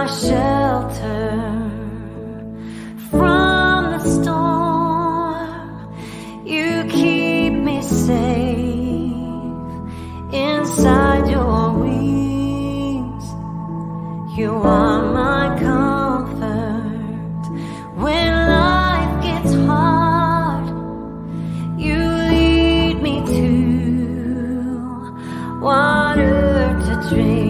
shelter from the storm. You keep me safe inside your wings. You are my comfort when life gets hard. You lead me to water to drink.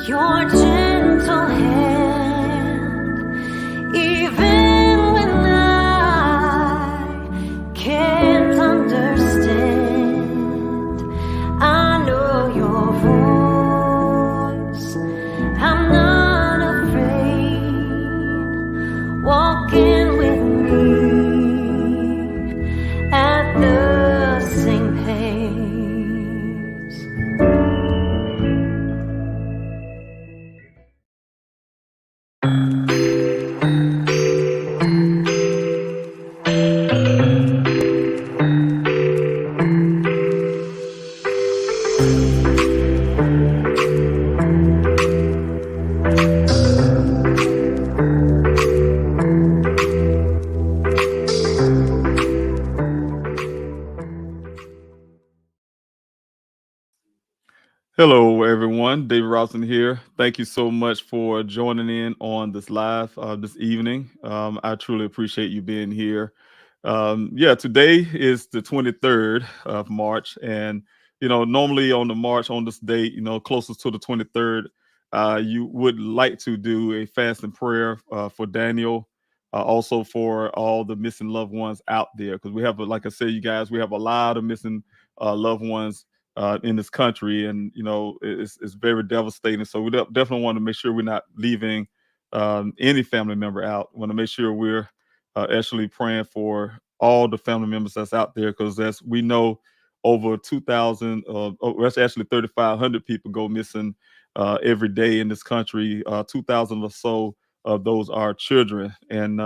Your gentle hand, even when I can't understand, I know your voice. I'm not afraid, walking with me at the same pace. Hello, everyone. David Robinson here. Thank you so much for joining in on this live this evening. I truly appreciate you being here. Today is the 23rd of March, and normally on the March on this date, closest to the 23rd, you would like to do a fast and prayer for Daniel, also for all the missing loved ones out there, because we have, like I said, you guys, we have a lot of missing loved ones in this country, and it's very devastating. So we definitely want to make sure we're not leaving any family member out. We want to make sure we're actually praying for all the family members that's out there, because as we know, over 2,000, that's actually 3,500 people go missing every day in this country. 2,000 or so of those are children, and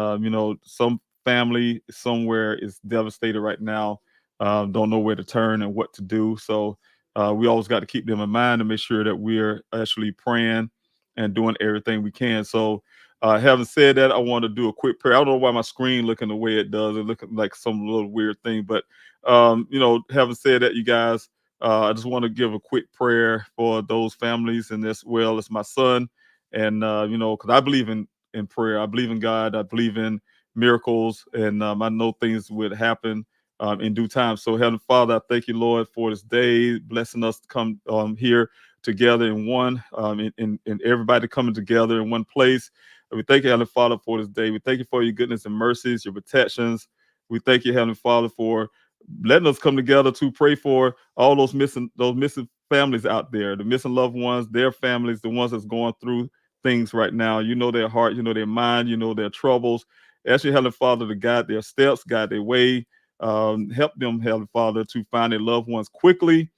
some family somewhere is devastated right now, don't know where to turn and what to do. So we always got to keep them in mind and make sure that we're actually praying and doing everything we can. So having said that, I want to do a quick prayer. I don't know why my screen looking the way it does. It looking like some little weird thing, but having said that, you guys, I just want to give a quick prayer for those families, and as well as my son. And because I believe in prayer, I believe in God, I believe in miracles, and I know things would happen in due time. So, Heavenly Father, I thank you, Lord, for this day, blessing us to come here together in one, in everybody coming together in one place. We thank you, Heavenly Father, for this day. We thank you for your goodness and mercies, your protections. We thank you, Heavenly Father, for letting us come together to pray for all those missing families out there, the missing loved ones, their families, the ones that's going through things right now. You know their heart, you know their mind, you know their troubles. Ask your Heavenly Father to guide their steps, guide their way. Help them, Heavenly Father, to find their loved ones quickly.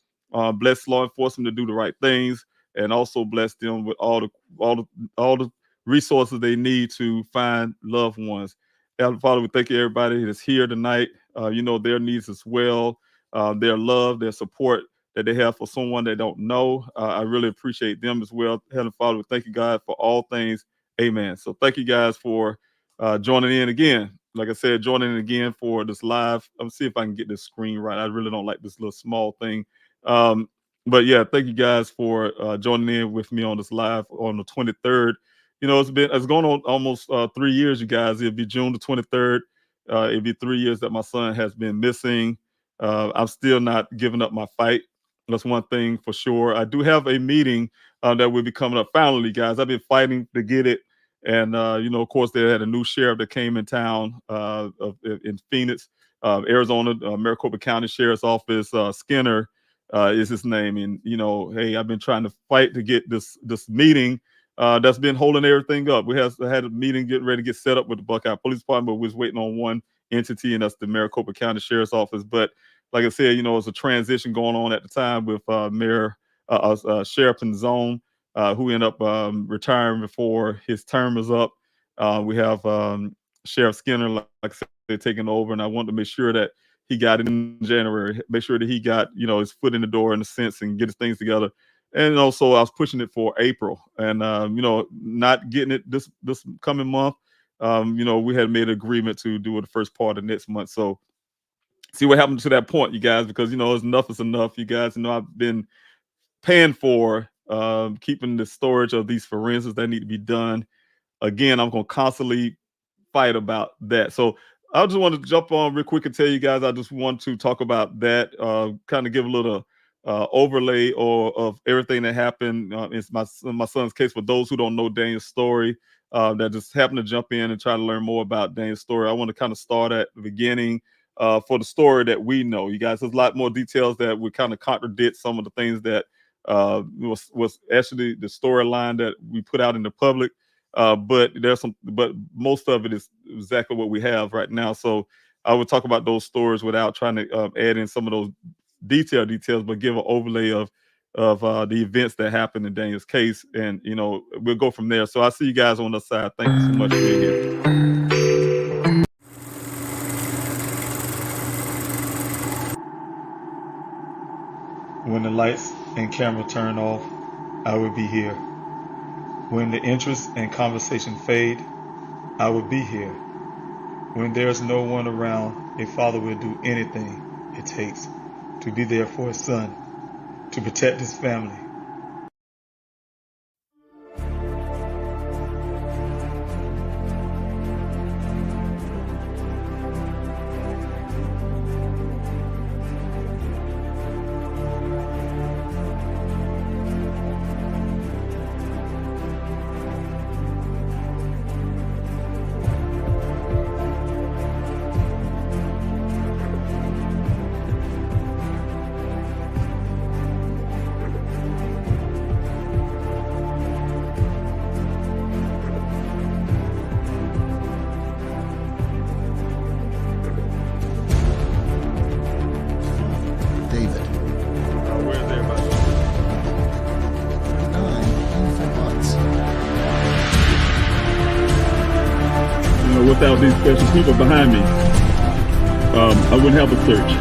Bless law enforcement to do the right things, and also bless them with all the resources they need to find loved ones. Heavenly Father, we thank you, everybody that's here tonight. You know their needs as well, their love, their support that they have for someone they don't know. I really appreciate them as well. Heavenly Father, we thank you, God, for all things. Amen. So thank you guys for joining in again. Like I said, joining in again for this live. I'm see if I can get this screen right. I really don't like this little small thing. Um, but yeah, thank you guys for joining in with me on this live on the 23rd. It's going on almost 3 years, you guys. It'll be June the 23rd. It'll be 3 years that my son has been missing. I'm still not giving up my fight. That's one thing for sure. I do have a meeting that will be coming up. Finally, guys, I've been fighting to get it. And of course, they had a new sheriff that came in town in Phoenix, Arizona, Maricopa County Sheriff's Office. Skinner is his name, and hey, I've been trying to fight to get this meeting that's been holding everything up. We had a meeting getting ready to get set up with the Buckeye Police Department, but we was waiting on one entity, and that's the Maricopa County Sheriff's Office. But like I said, it's a transition going on at the time with Sheriff in the zone, who ended up retiring before his term is up. We have Sheriff Skinner, like I said, taking over, and I want to make sure that he got it in January. Make sure that he got, his foot in the door in a sense and get his things together. And also, I was pushing it for April, and not getting it this coming month. We had made an agreement to do it the first part of next month. So see what happened to that point, you guys, because it's enough is enough. You guys I've been paying for keeping the storage of these forensics that need to be done. Again, I'm going to constantly fight about that. So I just wanted to jump on real quick and tell you guys, I just want to talk about that, kind of give a little overlay of everything that happened. It's my son's case. For those who don't know Daniel's story, that just happened to jump in and try to learn more about Daniel's story, I want to kind of start at the beginning. For the story that we know, you guys, there's a lot more details that would kind of contradict some of the things that was actually the storyline that we put out in the public. But most of it is exactly what we have right now. So I would talk about those stories without trying to add in some of those details, but give an overlay of the events that happened in Daniel's case, and we'll go from there. So I see you guys on the side. Thank you so much for being here. When the lights and camera turn off, I will be here. When the interest and conversation fade, I will be here. When there's no one around, a father will do anything it takes to be there for his son, to protect his family. David. Where's everybody? I came for months. Without these special people behind me, I wouldn't have a search.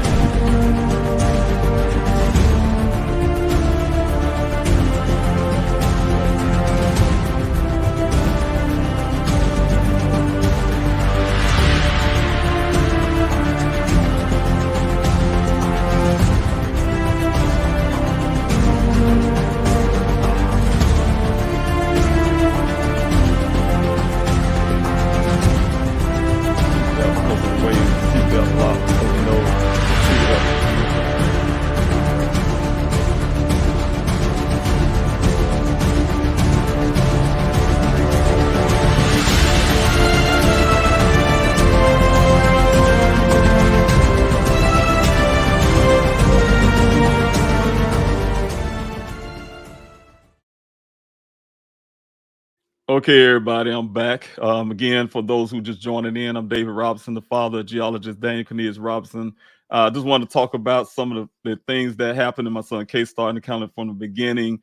Okay, everybody, I'm back. Again, for those who just joining in, I'm David Robinson, the father of geologist Daniel Robinson. Just want to talk about some of the things that happened in my son's case, starting to kind of from the beginning.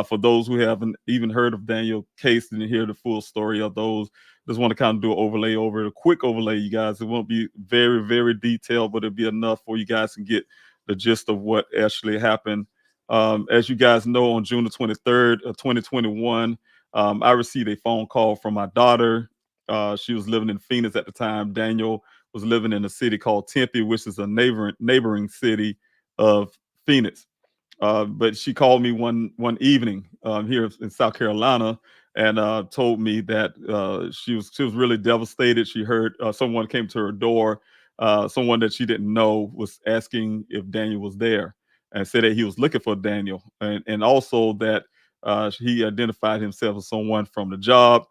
For those who haven't even heard of Daniel's case and hear the full story of those, just want to kind of do an overlay over it, a quick overlay, you guys. It won't be very, very detailed, but it'll be enough for you guys to get the gist of what actually happened. As you guys know, on June the 23rd of 2021, I received a phone call from my daughter. She was living in Phoenix at the time. Daniel was living in a city called Tempe, which is a neighboring city of Phoenix. But she called me one evening here in South Carolina and told me that she was really devastated. She heard someone came to her door. Someone that she didn't know was asking if Daniel was there, and said that he was looking for Daniel, and also that he identified himself as someone from the job.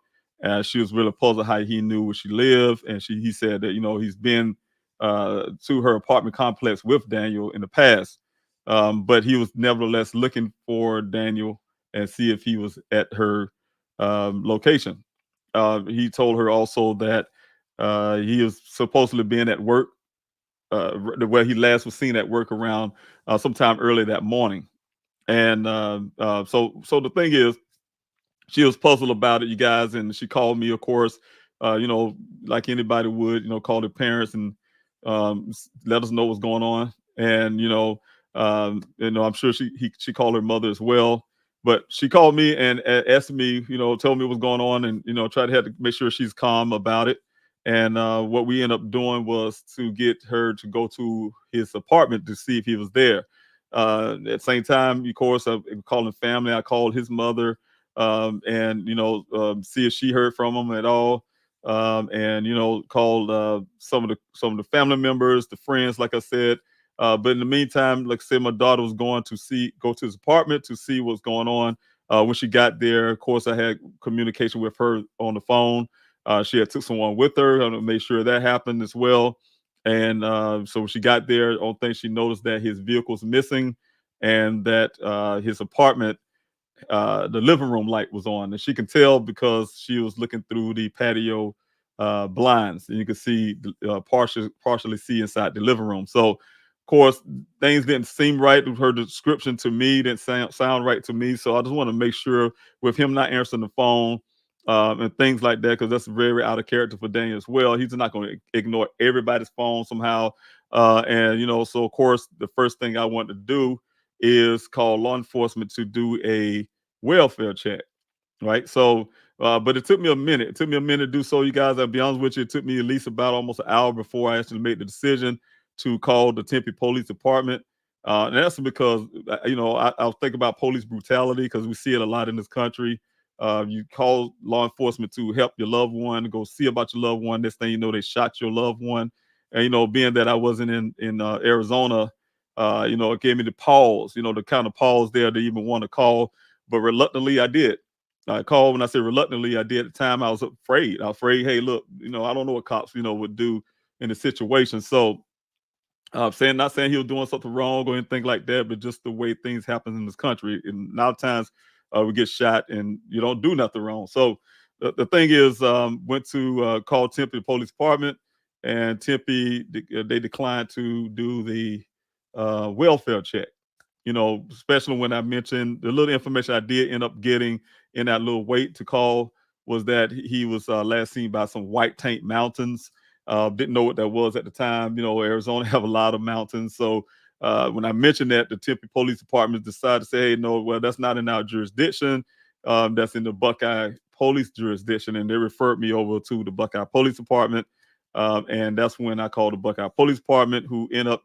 She was really puzzled how he knew where she lived, and he said that he's been to her apartment complex with Daniel in the past, but he was nevertheless looking for Daniel and see if he was at her location. He told her also that he was supposedly being at work, where he last was seen at work around sometime early that morning. And so the thing is, she was puzzled about it, you guys, and she called me, of course, like anybody would, call their parents and let us know what's going on. And I'm sure she called her mother as well. But she called me and asked me, told me what's going on, and tried to have to make sure she's calm about it. And what we ended up doing was to get her to go to his apartment to see if he was there. At the same time, of course, I calling family. I called his mother, and see if she heard from him at all. And called some of the family members, the friends, like I said. But in the meantime, like I said, my daughter was going to go to his apartment to see what's going on. When she got there, of course, I had communication with her on the phone. She had took someone with her to make sure that happened as well. And so when she got there, on thing she noticed that his vehicle's missing, and that his apartment, the living room light was on, and she can tell because she was looking through the patio blinds, and you could see partially see inside the living room. So, of course, things didn't seem right. Her description to me didn't sound right to me. So I just want to make sure, with him not answering the phone and things like that, because that's very out of character for Daniel as well. He's not going to ignore everybody's phone somehow. And so of course, the first thing I want to do is call law enforcement to do a welfare check, right? So, but it took me a minute. It took me a minute to do so, you guys. I'll be honest with you. It took me at least about almost an hour before I actually made the decision to call the Tempe Police Department. And that's because, I'll think about police brutality, because we see it a lot in this country. You call law enforcement to help your loved one, go see about your loved one. This thing, they shot your loved one. And, being that I wasn't in Arizona, it gave me the pause, the kind of pause there to even want to call. But reluctantly, I did. I called. When I say reluctantly, I did. At the time, I was afraid. I was afraid, hey, look, I don't know what cops, would do in the situation. So, not saying he was doing something wrong or anything like that, but just the way things happen in this country. And a lot of times we get shot and you don't do nothing wrong. So the thing is, went to call Tempe Police Department, and Tempe, they declined to do the welfare check. Especially when I mentioned the little information I did end up getting in that little wait to call was that he was last seen by some White Tank Mountains. Didn't know what that was at the time. Arizona have a lot of mountains. So when I mentioned that, the Tempe Police Department decided to say, hey, no, well, that's not in our jurisdiction. That's in the Buckeye Police jurisdiction. And they referred me over to the Buckeye Police Department. And that's when I called the Buckeye Police Department, who end up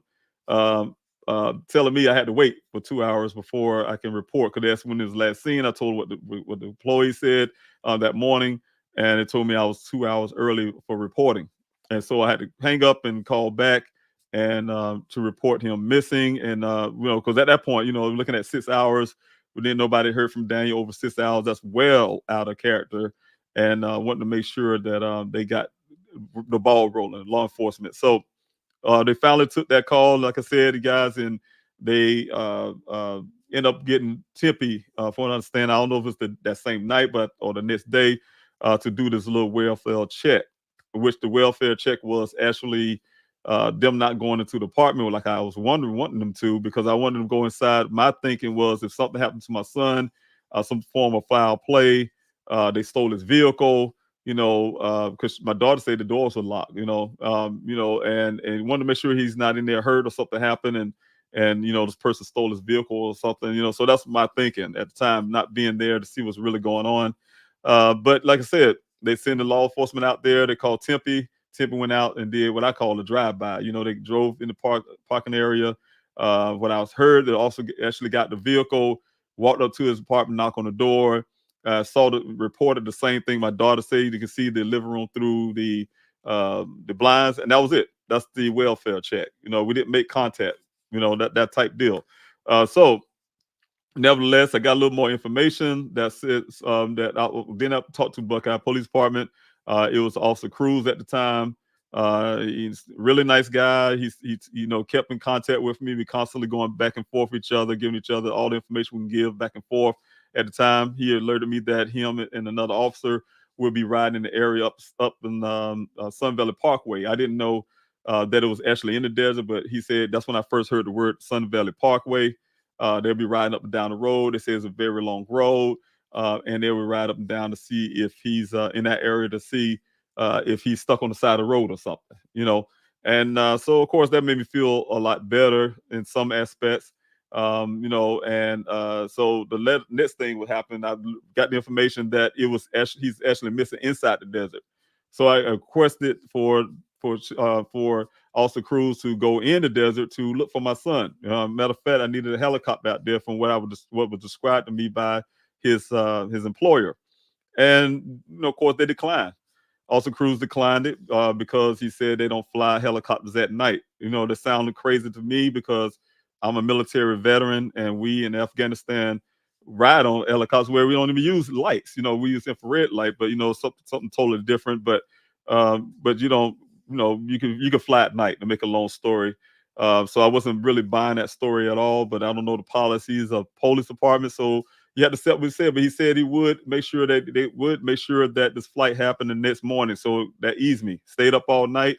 telling me I had to wait for 2 hours before I can report, because that's when it was last seen. I told what the employee said that morning, and it told me I was 2 hours early for reporting. And so I had to hang up and call back and to report him missing. And because at that point, looking at 6 hours, we didn't nobody heard from Daniel over 6 hours. That's well out of character, and wanting to make sure that they got the ball rolling, law enforcement. So they finally took that call, like I said, you guys, and they end up getting Tempe, from what I understand. I don't know if it's that same night, or the next day, to do this little welfare check, which the welfare check was actually them not going into the apartment like I was wanting them to, because I wanted them to go inside. My thinking was, if something happened to my son, some form of foul play, they stole his vehicle, because my daughter said the doors were locked, and wanted to make sure he's not in there hurt or something happened, and this person stole his vehicle or something, So that's my thinking at the time, not being there to see what's really going on. But like I said, they send the law enforcement out there. They called Tempe. Tempe went out and did what I call a drive-by. They drove in the parking area. When I was heard, they also actually got the vehicle, walked up to his apartment, knocked on the door. Reported the same thing my daughter said. You can see the living room through the blinds, and that was it. That's the welfare check. We didn't make contact. That type deal. So nevertheless, I got a little more information that says that then I talked to Buckeye Police Department. It was Officer Cruz at the time. He's a really nice guy. He's kept in contact with me. We constantly going back and forth with each other, giving each other all the information we can give back and forth. At the time, he alerted me that him and another officer will be riding in the area up in Sun Valley Parkway. I didn't know that it was actually in the desert, but he said that's when I first heard the word Sun Valley Parkway. They'll be riding up and down the road. They say it's a very long road, and they will ride up and down to see if he's in that area, to see if he's stuck on the side of the road or something, And so, of course, that made me feel a lot better in some aspects. And so next thing would happen. Got the information that he's actually missing inside the desert. So I requested for Austin Cruz to go in the desert to look for my son. Matter of fact, I needed a helicopter out there from what was described to me by his employer, and of course, they declined. Also, Cruz declined it because he said they don't fly helicopters at night. That sounded crazy to me because I'm a military veteran, and we in Afghanistan ride on helicopters where we don't even use lights. We use infrared light, but something totally different. But you don't. You can fly at night. To make a long story, so I wasn't really buying that story at all. But I don't know the policies of police department, so you have to accept what he said, but he said he would make sure that they would make sure that this flight happened the next morning. So that eased me. Stayed up all night,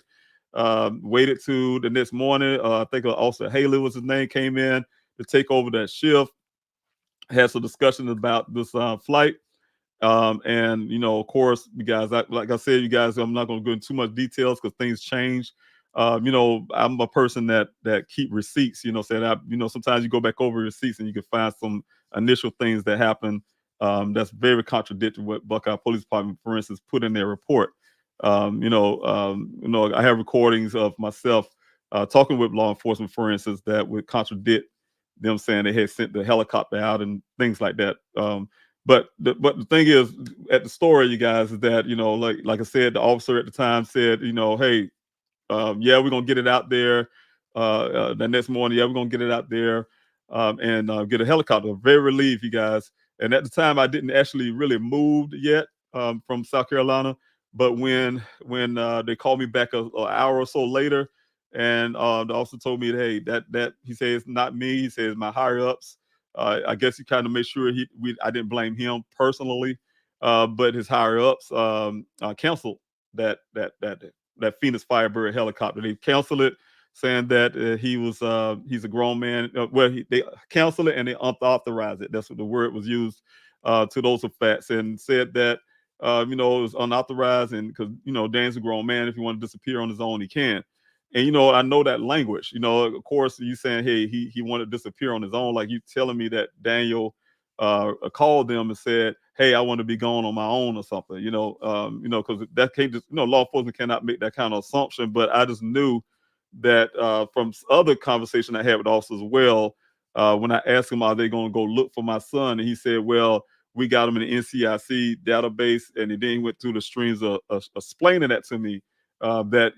waited to the next morning. I think Officer Haley was his name, came in to take over that shift. Had some discussions about this flight. And of course, you guys, like I said, you guys, I'm not going to go into too much details because things change. I'm a person that keep receipts. Saying sometimes you go back over receipts and you can find some initial things that happen that's very contradictory what Buckeye Police Department, for instance, put in their report. I have recordings of myself talking with law enforcement, for instance, that would contradict them saying they had sent the helicopter out and things like that. But the thing is, at the story, you guys, is that like I said, the officer at the time said, hey, yeah, we're gonna get it out there. The next morning, yeah, we're gonna get it out there and get a helicopter. Very relieved, you guys. And at the time, I didn't actually really moved yet from South Carolina. But when they called me back an hour or so later, and the officer told me, hey, that he says it's not me. He says my higher ups. I guess he kind of made sure I didn't blame him personally, but his higher ups canceled that Phoenix Firebird helicopter. They canceled it, saying that he's a grown man. They canceled it and they unauthorized it. That's what the word was used to those effects, and said that it was unauthorized, and because Dan's a grown man. If he want to disappear on his own, he can. And I know that language. Of course, you saying, hey, he wanted to disappear on his own, like you telling me that Daniel called them and said, hey, I want to be gone on my own or something. Because that can't just law enforcement cannot make that kind of assumption. But I just knew that from other conversation I had with officers as well. When I asked him, are they going to go look for my son, and he said, well, we got him in the NCIC database, and then he went through the streams of explaining that to me. That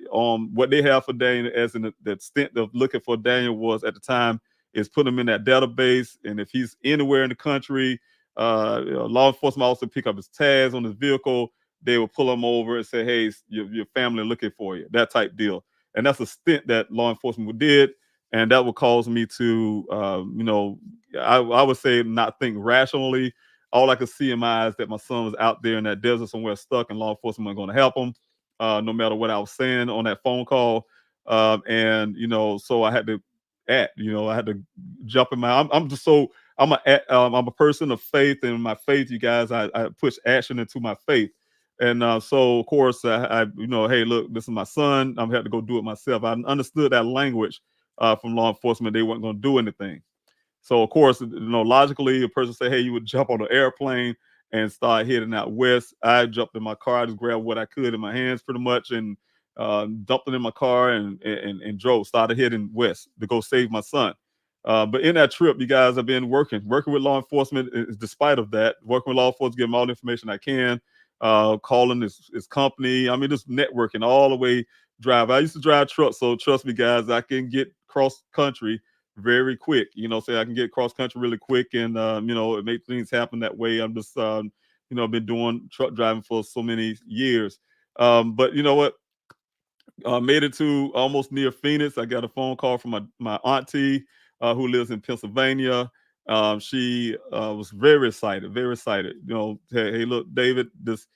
what they have for Daniel, as in the extent of looking for Daniel, was at the time is put him in that database, and if he's anywhere in the country, law enforcement also pick up his tags on his vehicle. They will pull him over and say, hey, your family looking for you, that type deal. And that's a stint that law enforcement did, and that would cause me to I would say not think rationally. All I could see in my eyes that my son was out there in that desert somewhere stuck, and law enforcement was going to help him, no matter what I was saying on that phone call. And so I had to act. I had to jump in my. I'm just so I'm a person of faith, and my faith, you guys, I push action into my faith. And so, of course, hey, look, this is my son. I'm had to go do it myself. I understood that language from law enforcement. They weren't going to do anything. So of course, logically, a person say, "Hey, you would jump on an airplane and start heading out west." I jumped in my car, I just grabbed what I could in my hands, pretty much, and dumped it in my car and drove. Started heading west to go save my son. But in that trip, you guys, I've been working with law enforcement. Despite of that, working with law enforcement, getting all the information I can, calling his company. I mean, just networking all the way. Drive. I used to drive trucks, so trust me, guys, I can get cross country very quick. Say I can get cross country really quick, and it make things happen that way. I'm just I've been doing truck driving for so many years. But you know what? Made it to almost near Phoenix. I got a phone call from my auntie who lives in Pennsylvania. She was very excited, very excited. Hey, look, David, this,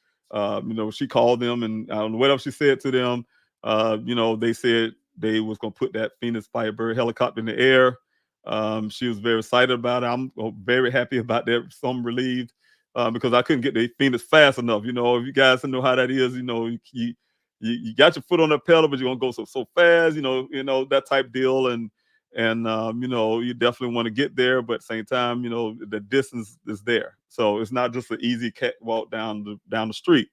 she called them, and I don't know what else she said to them. They said they was going to put that Phoenix Firebird helicopter in the air. She was very excited about it. I'm very happy about that. So I'm relieved because I couldn't get to Phoenix fast enough. If you guys know how that is, you got your foot on the pedal, but you're gonna go so fast, that type deal. And you definitely want to get there, but at the same time, the distance is there. So it's not just an easy cat walk down the street,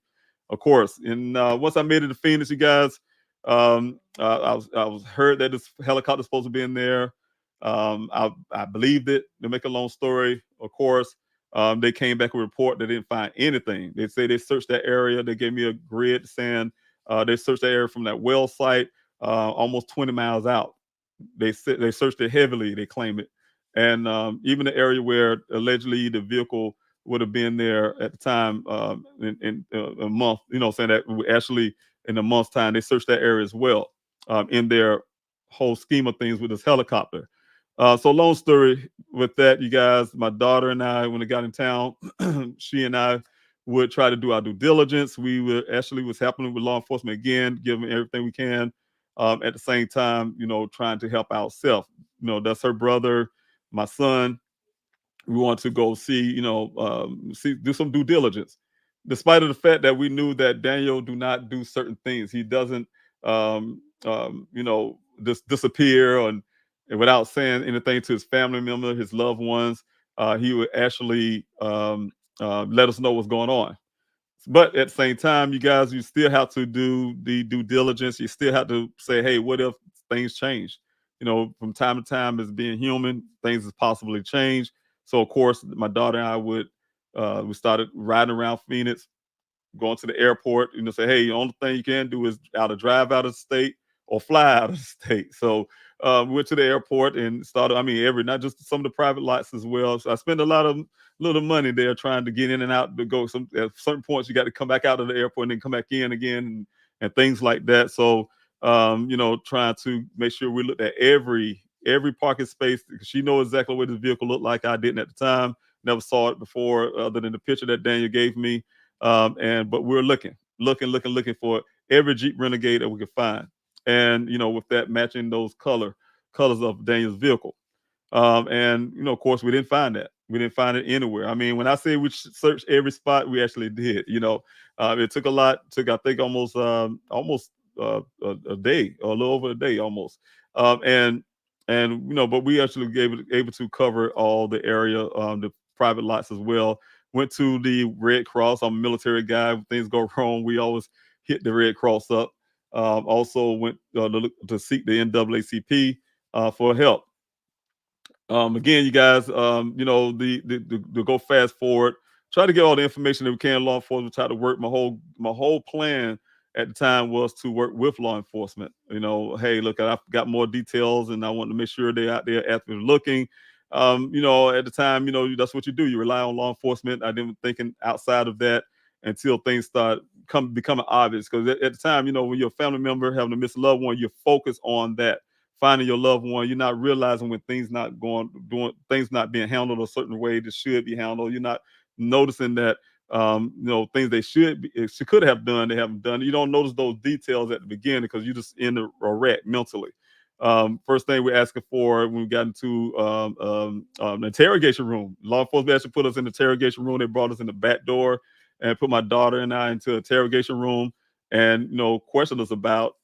of course. And once I made it to Phoenix, you guys, I was heard that this helicopter supposed to be in there. I believed it. To make a long story, of course, they came back with a report. They didn't find anything. They say they searched that area. They gave me a grid saying they searched that area from that well site almost 20 miles out. They searched it heavily. They claim it, and even the area where allegedly the vehicle would have been there at the time in a month. Saying that actually in a month's time they searched that area as well in their whole scheme of things with this helicopter. So long story with that, you guys, my daughter and I, when we got in town, she and I would try to do our due diligence. We were actually was helping with law enforcement again, giving everything we can. At the same time, trying to help ourselves. That's her brother, my son. We want to go see, do some due diligence, despite of the fact that we knew that Daniel do not do certain things. He doesn't, just disappear and without saying anything to his family member, his loved ones. He would actually let us know what's going on. But at the same time, you guys, you still have to do the due diligence. You still have to say, hey, what if things change? From time to time, as being human, things is possibly change. So, of course, my daughter and I we started riding around Phoenix, going to the airport, say, hey, the only thing you can do is either drive out of the state or fly out of the state. So we went to the airport and started, not just some of the private lots as well. So I spent a lot of little money there trying to get in and out to go. At certain points, you got to come back out of the airport and then come back in again and things like that. So, trying to make sure we looked at every parking space. She knows exactly what this vehicle looked like. I didn't at the time. Never saw it before, other than the picture that Daniel gave me. But we're looking for every Jeep Renegade that we could find, and with that matching those colors of Daniel's vehicle. And of course, we didn't find that. We didn't find it anywhere. I mean, when I say we searched every spot, we actually did. It took a lot. Took, I think, almost a day, or a little over a day, almost. And but we actually able to cover all the area, the private lots as well. Went to the Red Cross. I'm a military guy. When things go wrong, we always hit the Red Cross up. Also went to seek the NAACP for help. Again, you guys, the go fast forward, try to get all the information that we can. Law enforcement, try to work. My whole plan at the time was to work with law enforcement. Hey, look, I've got more details, and I want to make sure they're out there actively looking. At the time, that's what you do. You rely on law enforcement. I didn't thinking outside of that until things start becoming obvious. Because at the time, when you're a family member having a missing loved one, you're focused on that, finding your loved one. You're not realizing when doing things not being handled a certain way that should be handled. You're not noticing that things she could have done, they haven't done. You don't notice those details at the beginning because you're just in a wreck mentally. First thing we're asking for when we got into the interrogation room, law enforcement actually put us in the interrogation room. They brought us in the back door and put my daughter and I into the interrogation room, and questioned us about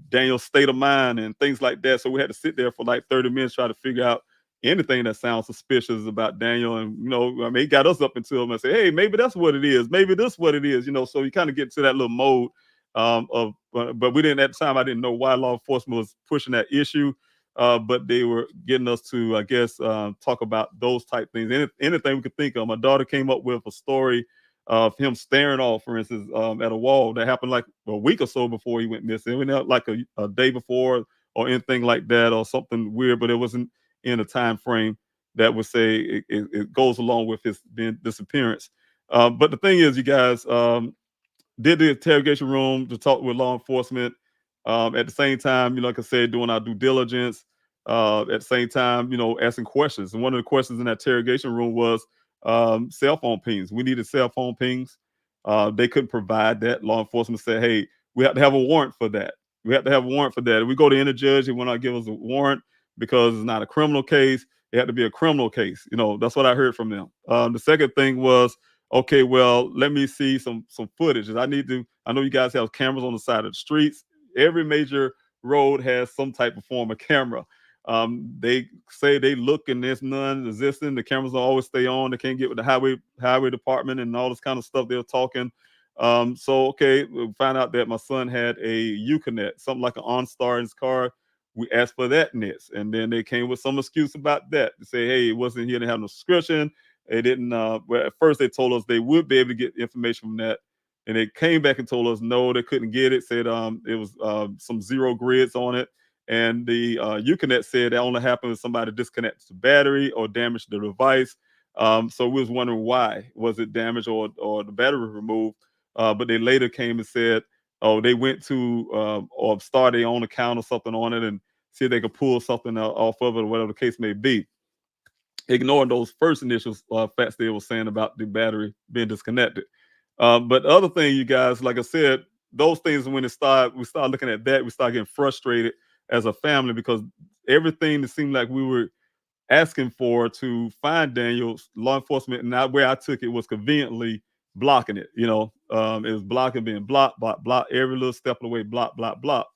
Daniel's state of mind and things like that. So we had to sit there for like 30 minutes trying to figure out anything that sounds suspicious about Daniel. And he got us up into him and say, hey, maybe that's what it is, maybe this what it is. So you kind of get to that little mode but we didn't at the time. I didn't know why law enforcement was pushing that issue, but they were getting us to, I guess, talk about those type things. Anything we could think of. My daughter came up with a story of him staring off, for instance, at a wall that happened like a week or so before he went missing. It went out like a day before or anything like that, or something weird, but it wasn't in a time frame that would say it goes along with his disappearance. But the thing is, you guys, did the interrogation room to talk with law enforcement. At the same time, like I said, doing our due diligence. At the same time, asking questions. And one of the questions in that interrogation room was cell phone pings. We needed cell phone pings. They couldn't provide that. Law enforcement said, hey, we have to have a warrant for that. We have to have a warrant for that. If we go to any judge, he will not give us a warrant because it's not a criminal case. It had to be a criminal case. That's what I heard from them. The second thing was, okay, well, let me see some footage. I need to I know you guys have cameras on the side of the streets. Every major road has some type of form of camera. They say they look and there's none existing. The cameras will always stay on. They can't get with the highway department and all this kind of stuff they're talking. So okay, we found out that my son had a Uconnect, something like an OnStar in his car. We asked for that next, and then they came with some excuse about that to say, hey, it wasn't here to have no subscription. They didn't. Well, at first they told us they would be able to get information from that, and they came back and told us no, they couldn't get it. Said it was some zero grids on it, and the Uconnect said that only happened if somebody disconnected the battery or damaged the device. So we was wondering why was it damaged or the battery removed. But they later came and said, oh, they went to or start their own account or something on it and see if they could pull something off of it or whatever the case may be, ignoring those first initial facts they were saying about the battery being disconnected. But the other thing, you guys, like I said, those things when we start looking at that, we start getting frustrated as a family because everything that seemed like we were asking for to find Daniel's law enforcement, and not where I took it was conveniently blocking it. It was blocking, being blocked, block every little step of the way, block, block, block.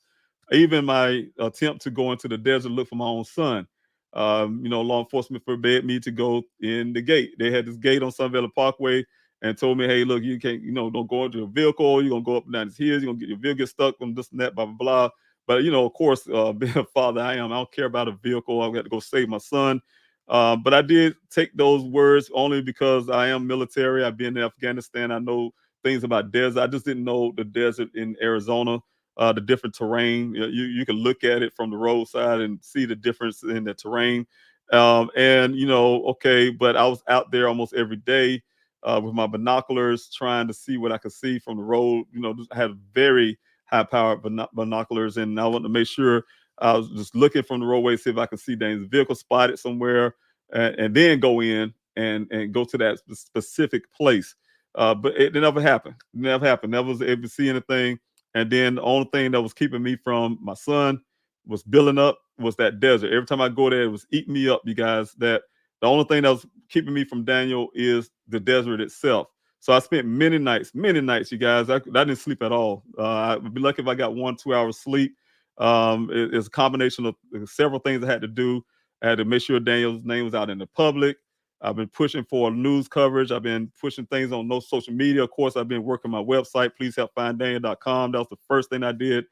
Even my attempt to go into the desert look for my own son. Law enforcement forbade me to go in the gate. They had this gate on Sun Valley Parkway and told me, hey, look, you can't, don't go into a vehicle. You're gonna go up and down these hills. You're gonna get your vehicle get stuck on this and that, blah blah blah. But of course, being a father I am, I don't care about a vehicle. I've got to go save my son. But I did take those words only because I am military. I've been in Afghanistan. I know things about desert. I just didn't know the desert in Arizona, the different terrain. You can look at it from the roadside and see the difference in the terrain. Okay, but I was out there almost every day with my binoculars trying to see what I could see from the road. I had very high powered binoculars, and I wanted to make sure I was just looking from the roadway, see if I could see Dane's vehicle spotted somewhere, and then go in and go to that specific place. But it never happened. It never happened. Never was able to see anything. And then the only thing that was keeping me from my son was building up was that desert. Every time I go there, it was eating me up, you guys. That the only thing that was keeping me from Daniel is the desert itself. So I spent many nights, you guys. I didn't sleep at all. I'd be lucky if I got 1-2 hours sleep. It's a combination of several things I had to do. I had to make sure Daniel's name was out in the public. I've been pushing for news coverage. I've been pushing things on no social media. Of course, I've been working my website, pleasehelpfinddaniel.com. That was the first thing I did.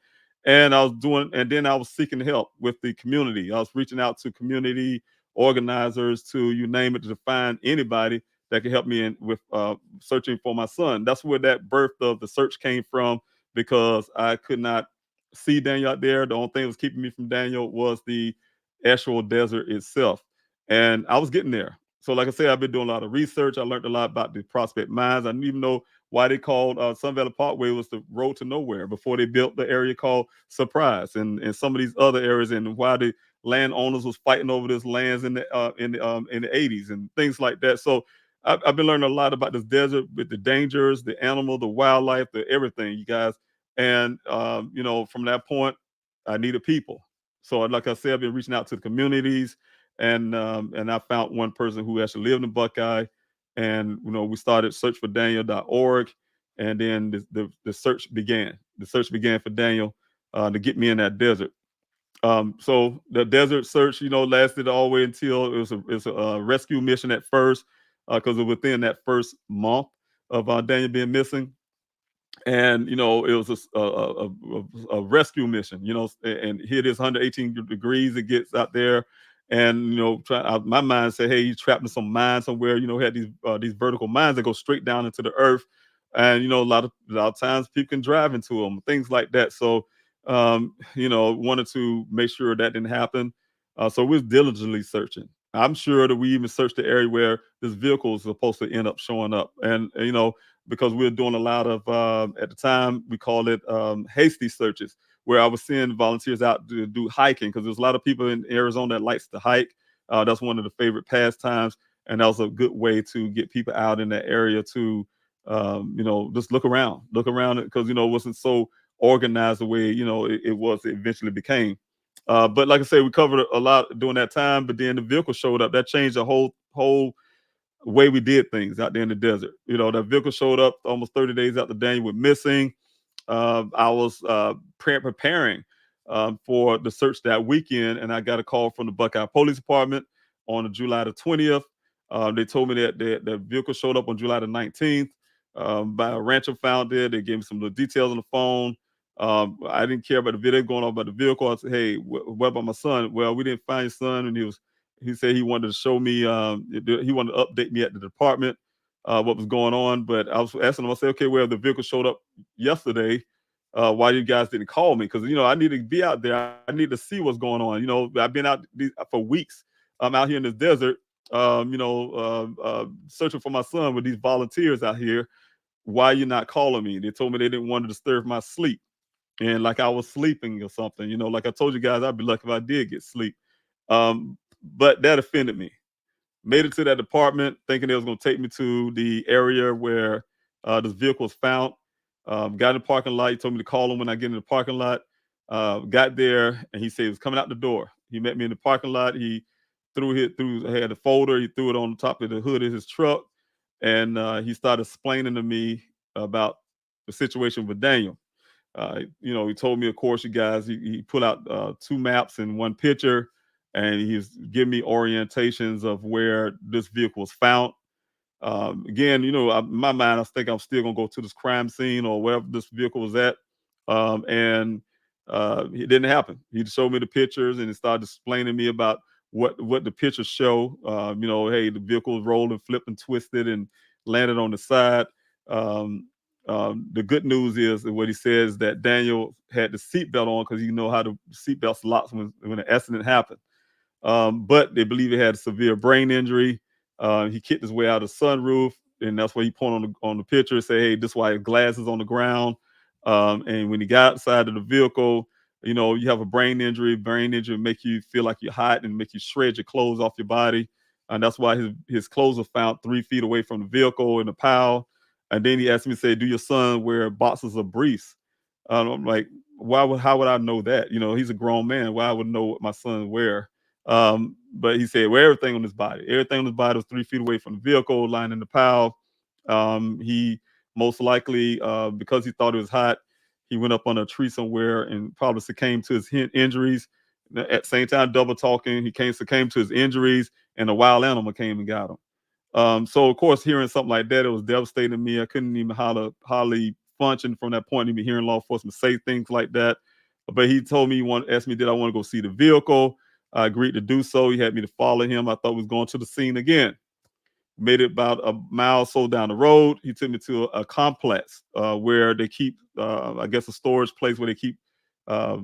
And then I was seeking help with the community. I was reaching out to community organizers, to you name it, to find anybody that could help me with searching for my son. That's where that birth of the search came from, because I could not see Daniel out there. The only thing that was keeping me from Daniel was the actual desert itself. And I was getting there. So, like I said, I've been doing a lot of research. I learned a lot about the prospect mines. I didn't even know why they called Sun Valley Parkway was the road to nowhere before they built the area called Surprise and some of these other areas, and why the landowners was fighting over this lands in the 80s and things like that. So I've been learning a lot about this desert, with the dangers, the animal, the wildlife, the everything, you guys. And from that point, I needed people. So, like I said, I've been reaching out to the communities, and I found one person who actually lived in Buckeye, and we started searchfordaniel.org, and then the search began. The search began for Daniel to get me in that desert. So the desert search, lasted all the way until it was a rescue mission at first, because within that first month of Daniel being missing, and it was a rescue mission. And here it is, 118 degrees. It gets out there, and my mind said, hey, you trapped in some mine somewhere. Had these vertical mines that go straight down into the earth, and a lot of times people can drive into them, things like that. So wanted to make sure that didn't happen. So we're diligently searching. I'm sure that we even searched the area where this vehicle is supposed to end up showing up, and because we were doing a lot of at the time we called it hasty searches, where I was seeing volunteers out to do hiking, because there's a lot of people in Arizona that likes to hike. That's one of the favorite pastimes, and that was a good way to get people out in that area to just look around, because it wasn't so organized the way it eventually became. But like I say, we covered a lot during that time. But then the vehicle showed up. That changed the whole way we did things out there in the desert. That vehicle showed up almost 30 days after Daniel went missing. I was preparing for the search that weekend, and I got a call from the Buckeye Police Department on July the 20th. They told me that the vehicle showed up on July the 19th. By a rancher found it. They gave me some little details on the phone. I didn't care about the video going on about the vehicle. I said, "Hey, what about my son?" Well, we didn't find your son, and he said he wanted to show me. He wanted to update me at the department what was going on. But I was asking him. I said, "Okay, well, the vehicle showed up yesterday. Why you guys didn't call me? Because I need to be out there. I need to see what's going on. I've been out for weeks. I'm out here in this desert. Searching for my son with these volunteers out here. Why you not calling me?" They told me they didn't want to disturb my sleep, and like I was sleeping or something. Like I told you guys, I'd be lucky if I did get sleep. But that offended me. Made it to that department thinking they was going to take me to the area where this vehicle was found. Got in the parking lot. He told me to call him when I get in the parking lot. Got there, and he said he was coming out the door. He met me in the parking lot. He had a folder. He threw it on the top of the hood of his truck, and he started explaining to me about the situation with Daniel. He told me, of course, you guys, he put out two maps and one picture, and he's giving me orientations of where this vehicle was found. Again, in my mind, I think I'm still gonna go to this crime scene or wherever this vehicle was at, and it didn't happen. He showed me the pictures and he started explaining to me about what the pictures show. Hey, the vehicle was rolled, flipped, and twisted, and landed on the side. Um, the good news is that what he says that Daniel had the seatbelt on because how the seatbelts locks when an accident happened. But they believe he had a severe brain injury. He kicked his way out of the sunroof, and that's why he pointed on the picture and say, "Hey, this is why his glass is on the ground." And when he got outside of the vehicle, you have a brain injury. Brain injury make you feel like you're hot and make you shred your clothes off your body. And that's why his clothes were found 3 feet away from the vehicle in a pile. And then he asked me, say, "Do your son wear boxes of briefs?" I'm like, how would I know that? He's a grown man. Why I would know what my son wear? But he said, well, everything on his body was 3 feet away from the vehicle, lying in the pile. He most likely, because he thought it was hot, he went up on a tree somewhere and probably succumbed to his injuries. At the same time, double talking, succumbed to his injuries, and a wild animal came and got him. So of course, hearing something like that, it was devastating to me. I couldn't even hardly function from that point, even hearing law enforcement say things like that. But he told me, asked me, did I want to go see the vehicle? I agreed to do so. He had me to follow him. I thought we was going to the scene again. Made it about a mile or so down the road. He took me to a complex where they keep, I guess, a storage place where they keep uh,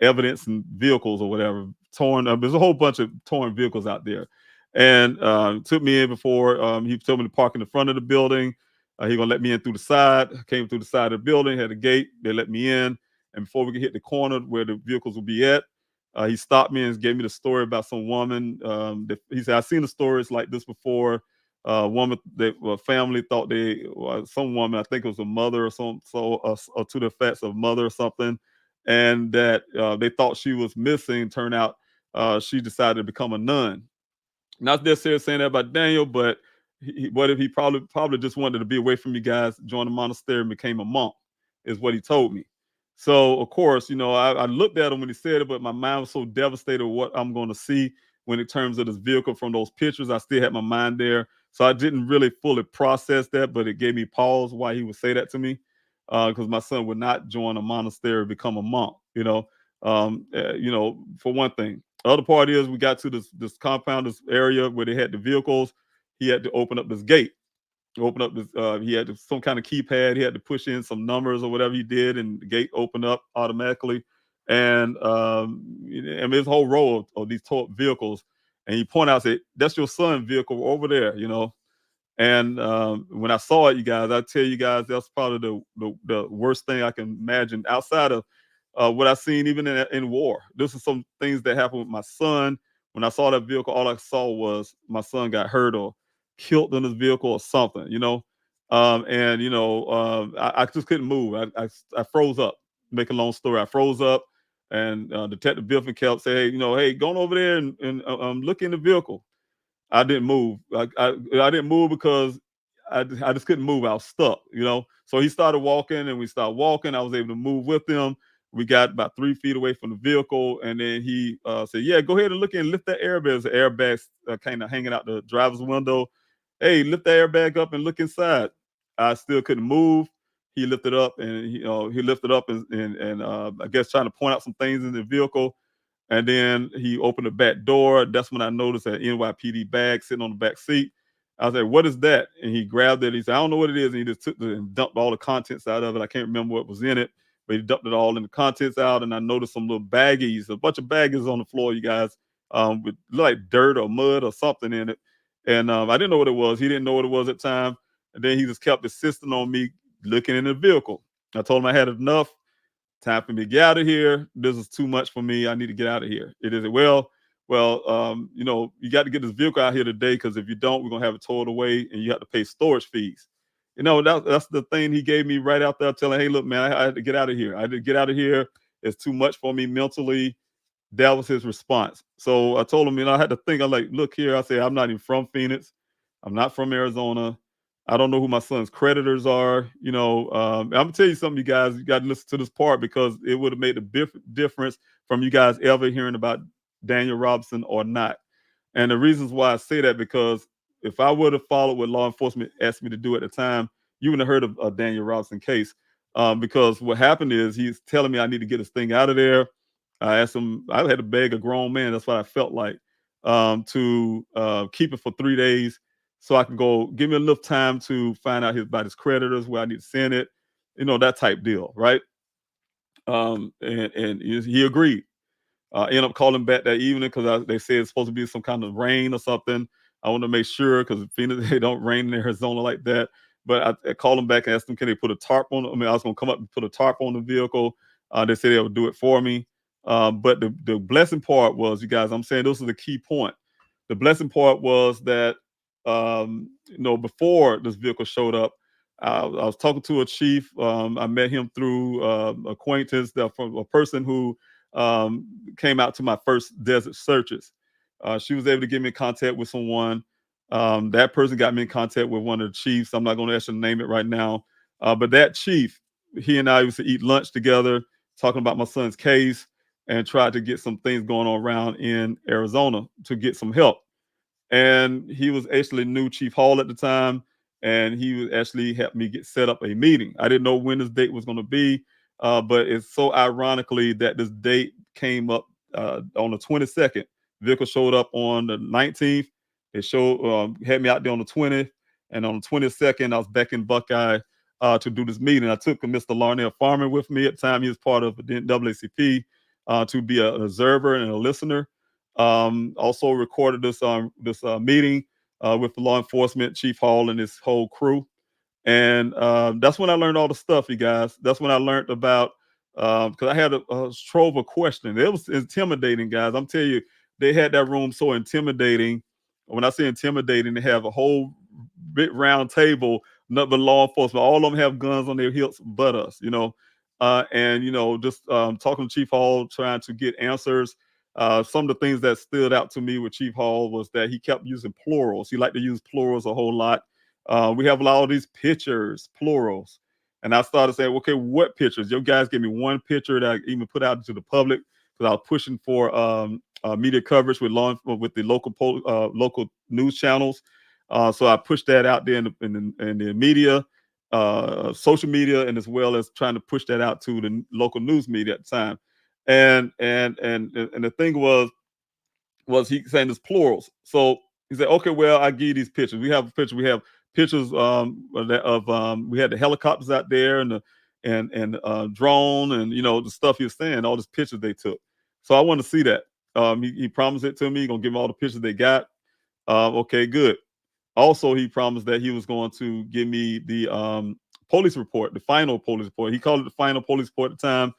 evidence and vehicles or whatever torn. There's a whole bunch of torn vehicles out there, and took me in before. He told me to park in the front of the building. He gonna let me in through the side. Came through the side of the building, had a gate. They let me in, and before we could hit the corner where the vehicles would be at, he stopped me and gave me the story about some woman. He said, "I've seen the stories like this before." Woman that family thought some woman, I think it was a mother or or to the effects of mother or something, and that they thought she was missing. Turned out she decided to become a nun. Not necessarily saying that about Daniel, but what if he probably just wanted to be away from you guys, joined the monastery, and became a monk, is what he told me. So of course, I looked at him when he said it, but my mind was so devastated with what I'm going to see when it terms of this vehicle from those pictures. I still had my mind there, so I didn't really fully process that, but it gave me pause why he would say that to me, because my son would not join a monastery, become a monk. For one thing. The other part is we got to this compound, this area where they had the vehicles. He had to open up this gate. Open up this. He had some kind of keypad. He had to push in some numbers or whatever he did, and the gate opened up automatically. And there's a whole row of these vehicles. And he pointed out, said, "That's your son's vehicle over there." And when I saw it, you guys, I tell you guys, that's probably the worst thing I can imagine outside of what I've seen even in war. This is some things that happened with my son. When I saw that vehicle, all I saw was my son got hurt or killed in his vehicle or something. I just couldn't move. I froze up. Make a long story, I froze up, and Detective Biffin kept saying, "Hey, go on over there and look in the vehicle." I didn't move. I didn't move because I just couldn't move. I was stuck, you know. So he started walking, and we started walking. I was able to move with him. We got about 3 feet away from the vehicle, and then he said, "Yeah, go ahead and look and lift that airbag." There's an airbag kind of hanging out the driver's window. Hey, lift the airbag up and look inside. I still couldn't move. He lifted up, and he lifted up and I guess trying to point out some things in the vehicle. And then he opened the back door. That's when I noticed an NYPD bag sitting on the back seat. I was like, "What is that?" And he grabbed it. He said, "I don't know what it is." And he just took and dumped all the contents out of it. I can't remember what was in it, but he dumped it all in the contents out. And I noticed some little baggies, a bunch of baggies on the floor, you guys, with like dirt or mud or something in it. And I didn't know what it was. He didn't know what it was at the time. And then he just kept insisting on me looking in the vehicle. I told him I had enough. Time for me to get out of here. This is too much for me. I need to get out of here. It is you got to get this vehicle out here today, because if you don't, we're gonna have it towed away, and you have to pay storage fees. That's the thing he gave me right out there, telling, "Hey, look, man, I had to get out of here. I had to get out of here. It's too much for me mentally." That was his response. So I told him, I had to think. I'm like, "Look here," I said, "I'm not even from Phoenix. I'm not from Arizona. I don't know who my son's creditors are. I'm gonna tell you something, you guys. You got to listen to this part, because it would have made a difference from you guys ever hearing about Daniel Robinson or not. And the reasons why I say that, because if I would have followed what law enforcement asked me to do at the time, you wouldn't have heard of a Daniel Robinson case. Because what happened is, he's telling me I need to get this thing out of there. I asked him. I had to beg a grown man. That's what I felt like, to keep it for 3 days, so I can go. Give me enough time to find out about his creditors, where I need to send it, that type deal, right? And he agreed. Ended up calling back that evening, because they said it's supposed to be some kind of rain or something. I want to make sure, because Phoenix, they don't rain in Arizona like that. But I called them back and asked them, can they put a tarp on? I mean, I was going to come up and put a tarp on the vehicle. They said they would do it for me. But the blessing part was, you guys, I'm saying this is the key point. The blessing part was that, before this vehicle showed up, I was talking to a chief. I met him through acquaintance, from a person who came out to my first desert searches. She was able to get me in contact with someone. That person got me in contact with one of the chiefs. I'm not going to actually name it right now. But that chief, he and I used to eat lunch together, talking about my son's case, and tried to get some things going on around in Arizona to get some help. And he was actually new Chief Hall at the time, and he was actually helped me get set up a meeting. I didn't know when this date was going to be, but it's so ironically that this date came up on the 22nd. Vehicle showed up on the 19th. It had me out there on the 20th, and on the 22nd, I was back in Buckeye to do this meeting. I took Mr. Larnell Farmer with me at the time. He was part of the NAACP, to be an observer and a listener. Also recorded this meeting with the law enforcement, Chief Hall and his whole crew. And that's when I learned all the stuff, you guys. That's when I learned about, because I had a trove of questions. It was intimidating, guys. I'm telling you, they had that room so intimidating. When I say intimidating, they have a whole big round table, nothing but law enforcement. All of them have guns on their hips but us. And just talking to Chief Hall, trying to get answers. Some of the things that stood out to me with Chief Hall was that he kept using plurals. He liked to use plurals a whole lot. We have a lot of these pictures, plurals. And I started saying, okay, what pictures? Your guys gave me one picture that I even put out to the public, because I was pushing for media coverage with the local news channels. So I pushed that out there in the media, social media, and as well as trying to push that out to the local news media at the time. And the thing was he saying this plurals. So he said, okay, well, I give you these pictures. We have a picture. We have pictures we had the helicopters out there, and the drone, and the stuff he was saying, all these pictures they took. So I want to see that. He promised it to me. He's gonna give me all the pictures they got. Okay, good. Also, he promised that he was going to give me the police report, the final police report. He called it the final police report at the time.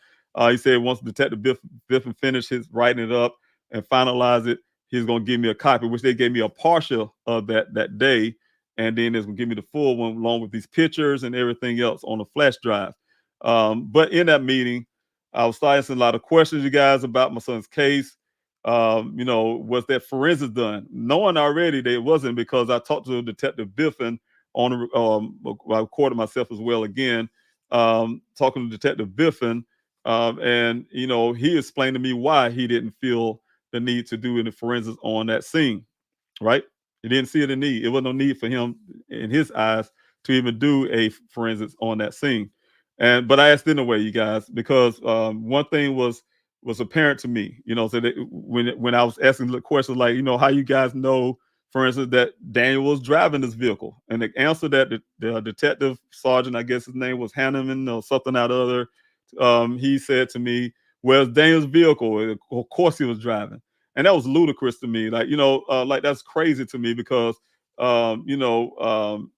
He said once Detective Biffin finished his writing it up and finalize it, he's going to give me a copy, which they gave me a partial of that day. And then they're going to give me the full one along with these pictures and everything else on a flash drive. But in that meeting, I was asking a lot of questions, you guys, about my son's case. Was that forensics done? Knowing already that it wasn't, because I talked to Detective Biffin on I recorded myself as well again, talking to Detective Biffin, and he explained to me why he didn't feel the need to do any forensics on that scene. Right? He didn't see it in need. It wasn't no need for him in his eyes to even do a forensics on that scene. But I asked anyway, you guys, because one thing was apparent to me. So that when I was asking the questions like, how you guys know, for instance, that Daniel was driving this vehicle, and the answer that the detective sergeant, I guess his name was Hanneman or something out of other, he said to me, "Well, it's Daniel's vehicle. Of course, he was driving." And that was ludicrous to me. Like, like that's crazy to me because, um, you know, um,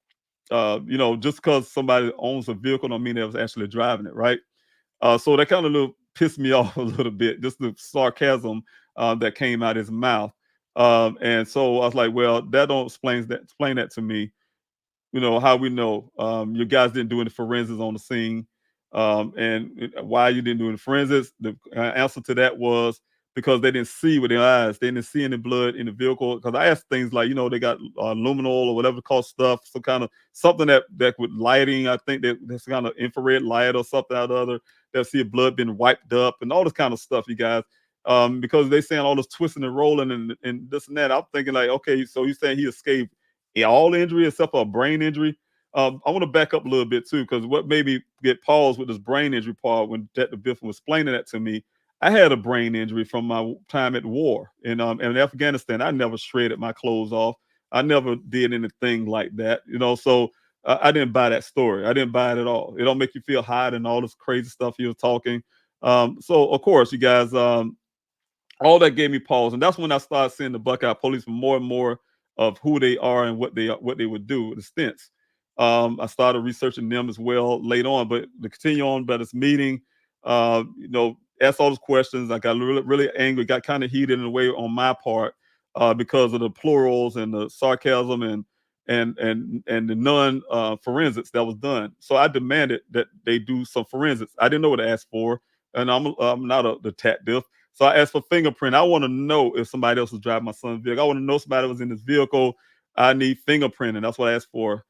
just because somebody owns a vehicle don't mean they was actually driving it, right? So that kind of little pissed me off a little bit, just the sarcasm that came out of his mouth. And so I was like, well, that don't explain that to me. How we know you guys didn't do any forensics on the scene, and why you didn't do any forensics. The answer to that was because they didn't see with their eyes. They didn't see any blood in the vehicle. Because I asked things like, they got luminol or whatever called stuff, some kind of something that with lighting. I think that's kind of infrared light or something or other. They'll see blood being wiped up and all this kind of stuff, you guys. Because they saying all this twisting and rolling and this and that. I'm thinking like, okay, so you're saying he escaped all injury except for a brain injury. I want to back up a little bit too, because what made me get paused with this brain injury part when Detective Biffin was explaining that to me, I had a brain injury from my time at war in Afghanistan. I never shredded my clothes off. I never did anything like that, So I didn't buy that story. I didn't buy it at all. It don't make you feel hot and all this crazy stuff he was talking. So of course, you guys, all that gave me pause, and that's when I started seeing the Buckeye Police more and more of who they are and what they would do, the stints. I started researching them as well later on, but to continue on by this meeting, asked all those questions. I got really, really angry, got kind of heated in a way on my part because of the plurals and the sarcasm and the non forensics that was done. So I demanded that they do some forensics. I didn't know what to ask for, and I'm not a detective. So I asked for fingerprint. I want to know if somebody else was driving my son's vehicle. I want to know somebody was in this vehicle. I need fingerprinting. That's what I asked for.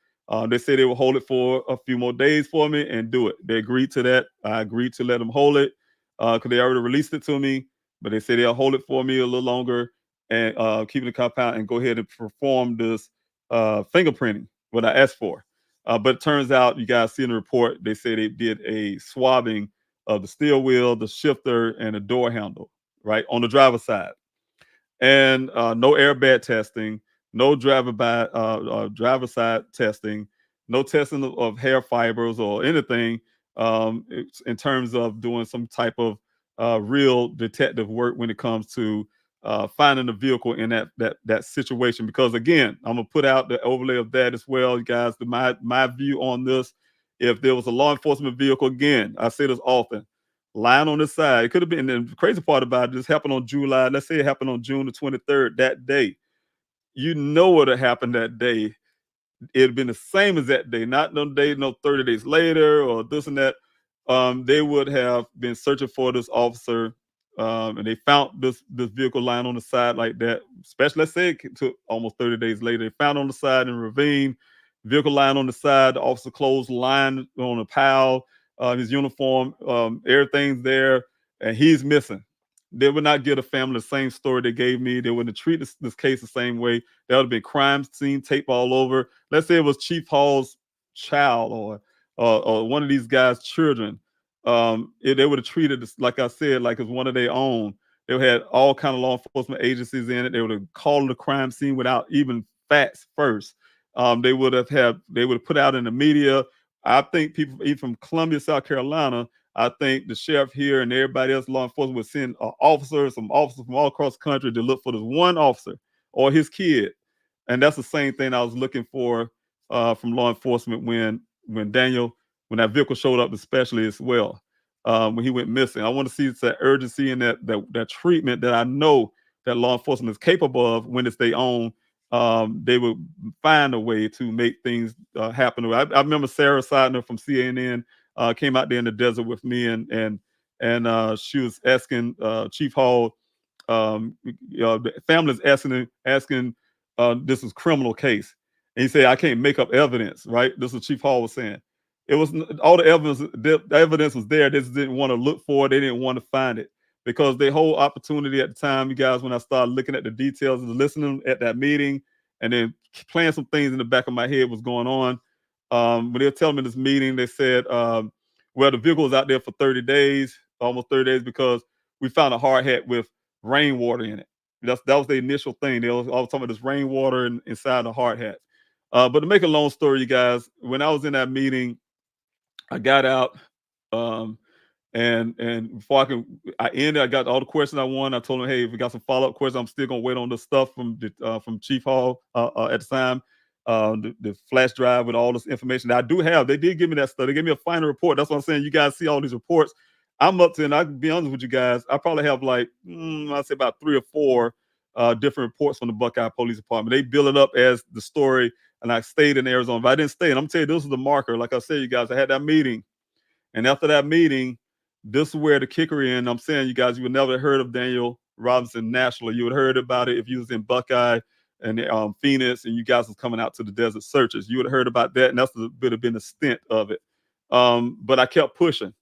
They said they would hold it for a few more days for me and do it. They agreed to that. I agreed to let them hold it because they already released it to me. But they said they'll hold it for me a little longer and keep it in the compound and go ahead and perform this fingerprinting, what I asked for. But it turns out, you guys see in the report, they say they did a swabbing of the steel wheel, the shifter, and the door handle, right, on the driver's side. And no airbag testing, no driver side testing, no testing of hair fibers or anything in terms of doing some type of real detective work when it comes to finding the vehicle in that situation. Because again, I'm gonna put out the overlay of that as well, you guys. My view on this: if there was a law enforcement vehicle, again, I say this often, lying on the side. It could have been, and the crazy part about it, this happened on July. Let's say it happened on June the 23rd, that day. What had happened that day. It'd been the same as that day, not no day, no 30 days later or this and that. They would have been searching for this officer, and they found this vehicle lying on the side like that. Especially, let's say it took almost 30 days later. They found on the side in a ravine, vehicle lying on the side, the officer clothes lying on a pile, his uniform, everything's there, and he's missing. They would not give the family the same story they gave me. They wouldn't treat this case the same way. There would have been crime scene tape all over. Let's say it was Chief Hall's child or one of these guys' children. They would have treated this, like I said, like it's one of their own. They had all kind of law enforcement agencies in it. They would have called the crime scene without even facts first. They would have put out in the media. I think people even from Columbia, South Carolina, I think the sheriff here and everybody else, law enforcement, would send some officers from all across the country to look for this one officer or his kid. And that's the same thing I was looking for from law enforcement when that vehicle showed up, especially as well, when he went missing. I want to see that urgency and that treatment that I know that law enforcement is capable of when it's their own. They would find a way to make things happen. I remember Sarah Seidner from CNN came out there in the desert with me, and she was asking Chief Hall, the family is asking this is criminal case, And he said, I can't make up evidence, right? This is what Chief Hall was saying. It was all the evidence was there. They just didn't want to look for it. They didn't want to find it because the whole opportunity at the time, you guys, when I started looking at the details and listening at that meeting and then playing some things in the back of my head was going on. When they were telling me this meeting, they said, well, the vehicle was out there for 30 days, almost 30 days, because we found a hard hat with rainwater in it. That was the initial thing. They was all talking about this rainwater inside the hard hat. But to make a long story, you guys, when I was in that meeting, I got out, um, and before I got all the questions I wanted. I told him, hey, if we got some follow up questions, I'm still gonna wait on the stuff from Chief Hall at the time, the flash drive with all this information that I do have. They did give me that stuff. They gave me a final report. That's what I'm saying. You guys see all these reports. I'm up to, and I can be honest with you guys, I probably have like I'd say about 3 or 4 different reports from the Buckeye Police Department. They build it up as the story, and I stayed in Arizona. But I didn't stay. And I'm telling you, this is the marker. Like I said, you guys, I had that meeting. And after that meeting, this is where the kicker in. I'm saying, you guys, you would never heard of Daniel Robinson nationally. You would heard about it if you was in Buckeye and Phoenix, and you guys was coming out to the desert searches. You would have heard about that, and that's would have been the stint of it. But I kept pushing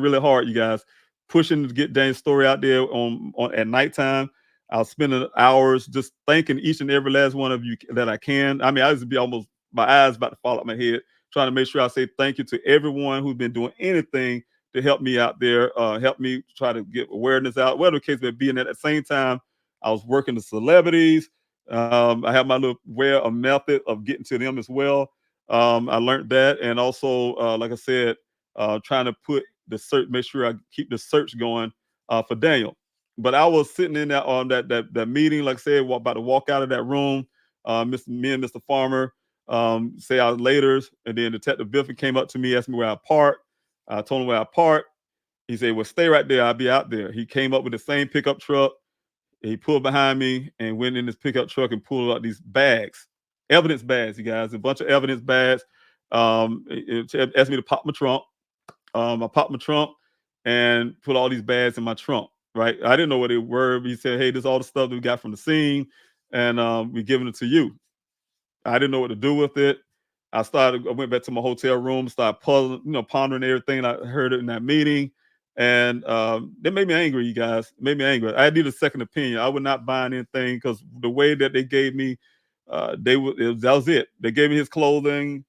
really hard, you guys, pushing to get Daniel's story out there on at nighttime. I was spending hours just thanking each and every last one of you that I can. I mean, I used to be almost my eyes about to fall out my head, trying to make sure I say thank you to everyone who's been doing anything to help me out there, help me try to get awareness out, whatever the case may be. And at the same time, I was working the celebrities. I have my little way, a method of getting to them as well. I learned that. And also, like I said, trying to put the search, make sure I keep the search going for Daniel. But I was sitting in that that meeting, like I said, about to walk out of that room. Me and Mr. Farmer say our later, and then Detective Biffy came up to me, asked me where I parked. I told him where I parked. He said, well, stay right there. I'll be out there. He came up with the same pickup truck. He pulled behind me and went in his pickup truck and pulled out these bags, evidence bags, you guys, a bunch of evidence bags. It asked me to pop my trunk. I popped my trunk and put all these bags in my trunk, right? I didn't know what they were. But he said, hey, this is all the stuff that we got from the scene, and we're giving it to you. I didn't know what to do with it. I went back to my hotel room, started puzzling, pondering everything I heard in that meeting. And that made me angry, you guys. It made me angry. I need a second opinion. I would not buy anything because the way that they gave me, that was it. They gave me his clothing,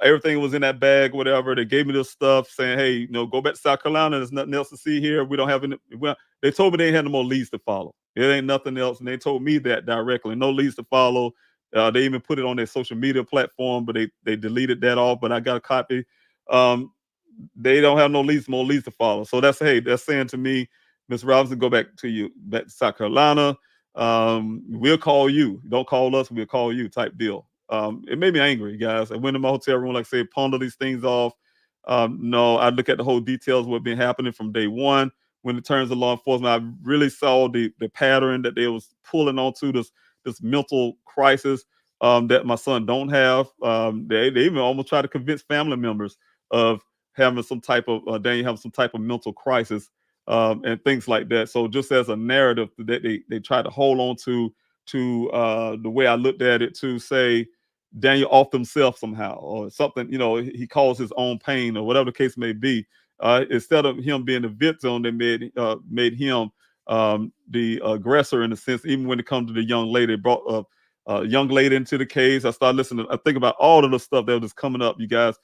everything was in that bag, whatever. They gave me this stuff saying, hey, go back to South Carolina. There's nothing else to see here. We don't have any. Well, they told me they ain't had no more leads to follow. There ain't nothing else. And they told me that directly. No leads to follow. They even put it on their social media platform, but they deleted that off. But I got a copy. They don't have no more leads to follow. So that's saying to me, Miss Robinson, go back to South Carolina. We'll call you. Don't call us. We'll call you. Type deal. It made me angry, guys. I went in my hotel room, like I said, ponder these things off. No, I look at the whole details of what been happening from day one. When it turns to law enforcement, I really saw the pattern that they was pulling onto this mental crisis that my son don't have. They even almost try to convince family members of having some type of Daniel having some type of mental crisis and things like that. So just as a narrative that they try to hold on to the way I looked at it, to say Daniel off himself somehow or something, he caused his own pain or whatever the case may be. Instead of him being the victim, they made him the aggressor in a sense. Even when it comes to the young lady, brought a young lady into the case. I started listening. I think about all of the stuff that was coming up, you guys,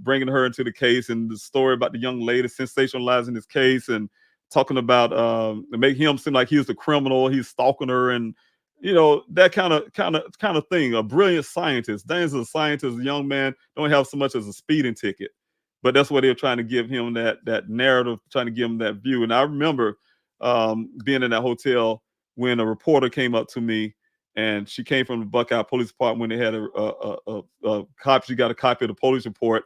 bringing her into the case and the story about the young lady, sensationalizing his case and talking about make him seem like he was the criminal. He's stalking her and that kind of thing. A brilliant scientist. Dan's a scientist, a young man, don't have so much as a speeding ticket. But that's what they're trying to give him, that narrative, trying to give him that view. And I remember being in that hotel when a reporter came up to me, and she came from the Buckeye Police Department when they had a copy. She got a copy of the police report,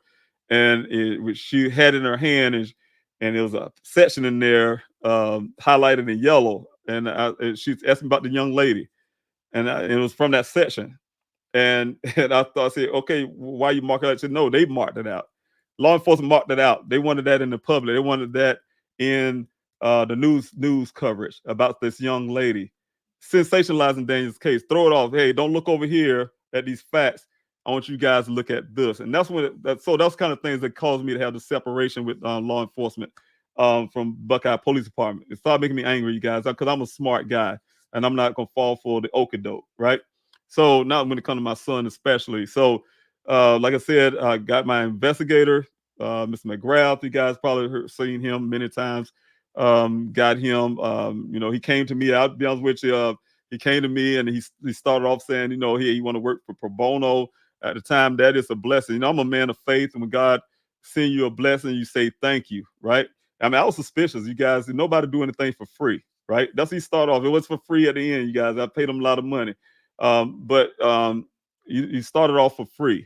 and she had it in her hand, and there was a section in there highlighted in yellow. And she's asking about the young lady, and it was from that section. And I said, okay, why you mark it out? She said, no, they marked it out. Law enforcement marked it out. They wanted that in the public. They wanted that in the news coverage about this young lady, sensationalizing Daniel's case. Throw it off. Hey, don't look over here. at these facts. I want you guys to look at this. And that's when that's kind of things that caused me to have the separation with law enforcement from Buckeye Police Department. It started making me angry, you guys, because I'm a smart guy and I'm not gonna fall for the okadoke, right? So not when it comes to my son, especially. So, like I said, I got my investigator, Mr. McGrath. You guys probably seen him many times. Got him. He came to me. I'll be honest with you. He came to me and he started off saying, hey, you want to work for pro bono. At the time, that is a blessing. I'm a man of faith, and when God send you a blessing, you say thank you, right? I mean, I was suspicious, you guys. Nobody do anything for free, right? That's how he started off. It was for free at the end, you guys. I paid him a lot of money, but you started off for free.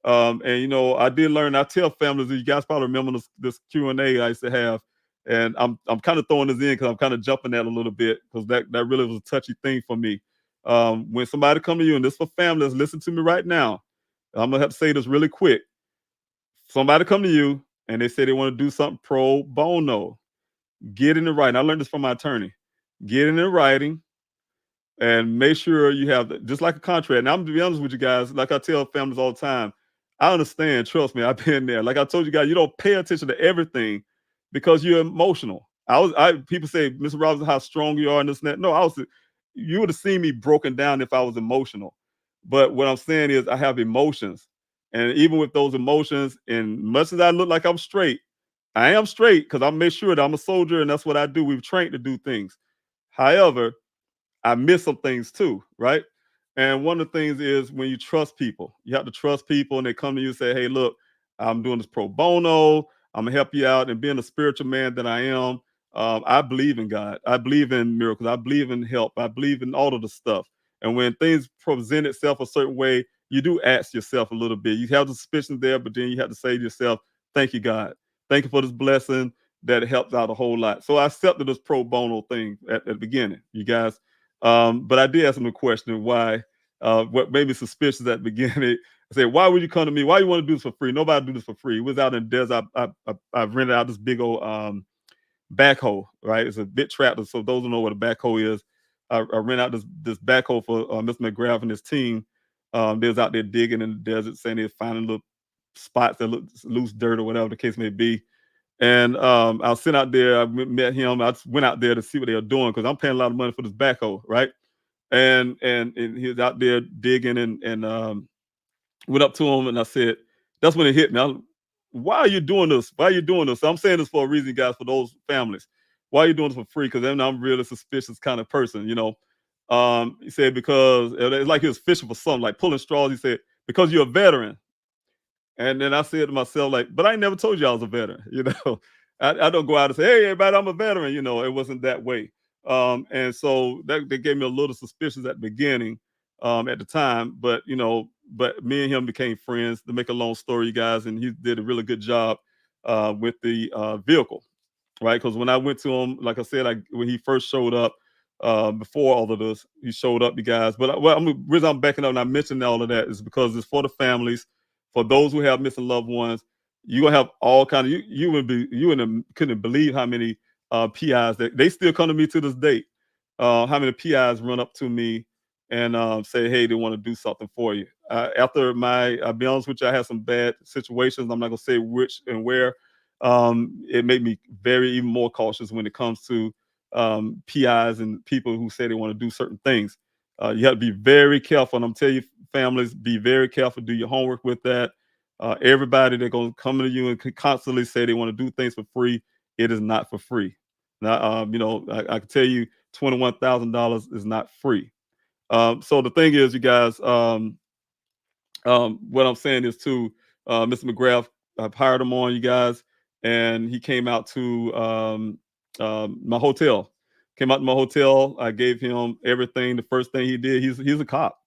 And I did learn. I tell families, you guys probably remember this Q&A I used to have, and I'm kind of throwing this in because I'm kind of jumping at a little bit because that really was a touchy thing for me. When somebody come to you, and this for families, listen to me right now. I'm gonna have to say this really quick. Somebody come to you and they say they want to do something pro bono. Get in the writing. I learned this from my attorney. Get in the writing and make sure you have just like a contract. Now, I'm to be honest with you guys, like I tell families all the time, I understand. Trust me, I've been there. Like I told you guys, you don't pay attention to everything because you're emotional. People say, Mr. Robinson, how strong you are and this and that. No, you would have seen me broken down if I was emotional. But what I'm saying is I have emotions. And even with those emotions, and much as I look like I'm straight, I am straight because I make sure that I'm a soldier and that's what I do. We've trained to do things. However, I miss some things too, right? And one of the things is when you trust people, you have to trust people and they come to you and say, hey, look, I'm doing this pro bono. I'm gonna help you out. And being a spiritual man that I am, I believe in God. I believe in miracles. I believe in help. I believe in all of the stuff. And when things present itself a certain way, you do ask yourself a little bit. You have the suspicion there, but then you have to say to yourself, thank you, God. Thank you for this blessing that helps out a whole lot. So I accepted this pro bono thing at the beginning, you guys. But I did ask him a question why, what made me suspicious at the beginning. I said, why would you come to me? Why you want to do this for free? Nobody do this for free. It was out in the desert. I rented out this big old backhoe, right? It's a bit tractor. So those who know what a backhoe is, I rent out this backhoe for Mr. McGrath and his team. They was out there digging in the desert, saying they're finding little spots that look loose dirt or whatever the case may be. And I was sitting out there. I met him. I just went out there to see what they were doing because I'm paying a lot of money for this backhoe, right? And he was out there digging and went up to him and I said, that's when it hit me. Why are you doing this? Why are you doing this? So I'm saying this for a reason, guys, for those families. Why are you doing this for free? Because I'm really suspicious kind of person. He said, because it's like he was fishing for something, like pulling straws. He said, because you're a veteran. And then I said to myself, like, but I ain't never told you I was a veteran. I don't go out and say, hey, everybody, I'm a veteran. It wasn't that way. And so that gave me a little suspicious at the beginning, at the time. But me and him became friends. To make a long story, you guys, and he did a really good job with the vehicle, right? Because when I went to him, like I said, when he first showed up, before all of this, he showed up, you guys. But the reason I'm backing up and I mentioned all of that is because it's for the families, for those who have missing loved ones. You're gonna have all kind of couldn't believe how many PIs that they still come to me to this date. How many PIs run up to me and say, hey, they want to do something for you. I'll be honest with you, I had some bad situations. I'm not gonna say which and where. It made me even more cautious when it comes to PIs and people who say they want to do certain things. You have to be very careful. And I'm telling you, families, be very careful. Do your homework with that. Everybody that's going to come to you and constantly say they want to do things for free, it is not for free. Now, I can tell you $21,000 is not free. So the thing is, you guys, what I'm saying is too, Mr. McGrath, I've hired him on, you guys, and he came out to my hotel. Came out to my hotel. I gave him everything. The first thing he did, he's a cop.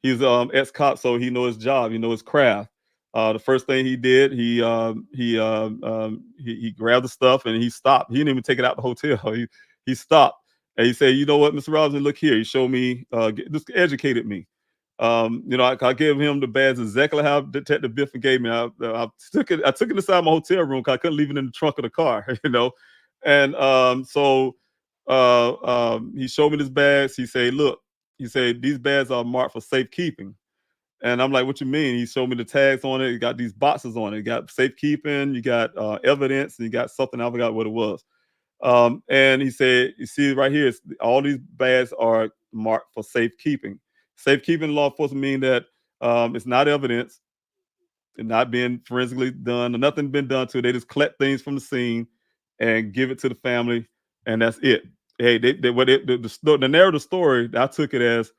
He's ex-cop, so he knows his job. He knows his craft. The first thing he did, he grabbed the stuff and he stopped. He didn't even take it out the hotel. He stopped and he said, "You know what, Mr. Robinson, look here." He showed me, just educated me. I gave him the badge exactly how Detective Biffin gave me. I took it. I took it inside my hotel room because I couldn't leave it in the trunk of the car. And so he showed me this badge. He said, "Look," he said, "these bags are marked for safekeeping." And I'm like, what you mean? He showed me the tags on it. It got these boxes on it. You got safekeeping, you got evidence, and you got something. I forgot what it was. And he said, you see right here, all these bags are marked for safekeeping. Safekeeping law enforcement mean that it's not evidence, it's not being forensically done, or nothing been done to it. They just collect things from the scene and give it to the family, and that's it. Hey, the narrative story, I took it as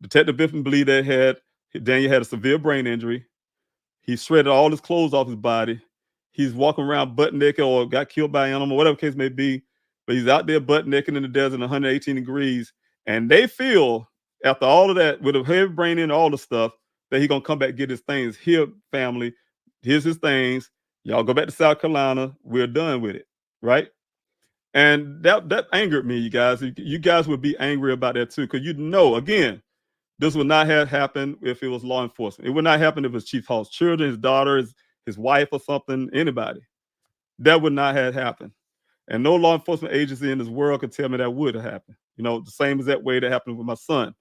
Detective Biffin believed that Daniel had a severe brain injury. He shredded all his clothes off his body. He's walking around butt naked or got killed by an animal, whatever the case may be. But he's out there butt naked in the desert, 118 degrees. And they feel, after all of that, with a heavy brain and all the stuff, that he's going to come back and get his things. Here, family, here's his things. Y'all go back to South Carolina. We're done with it. Right? And that angered me, you guys. You guys would be angry about that too. Because again, this would not have happened if it was law enforcement. It would not happen if it was Chief Hall's children, his daughter, his wife, or something, anybody. That would not have happened. And no law enforcement agency in this world could tell me that would have happened. The same as that way that happened with my son.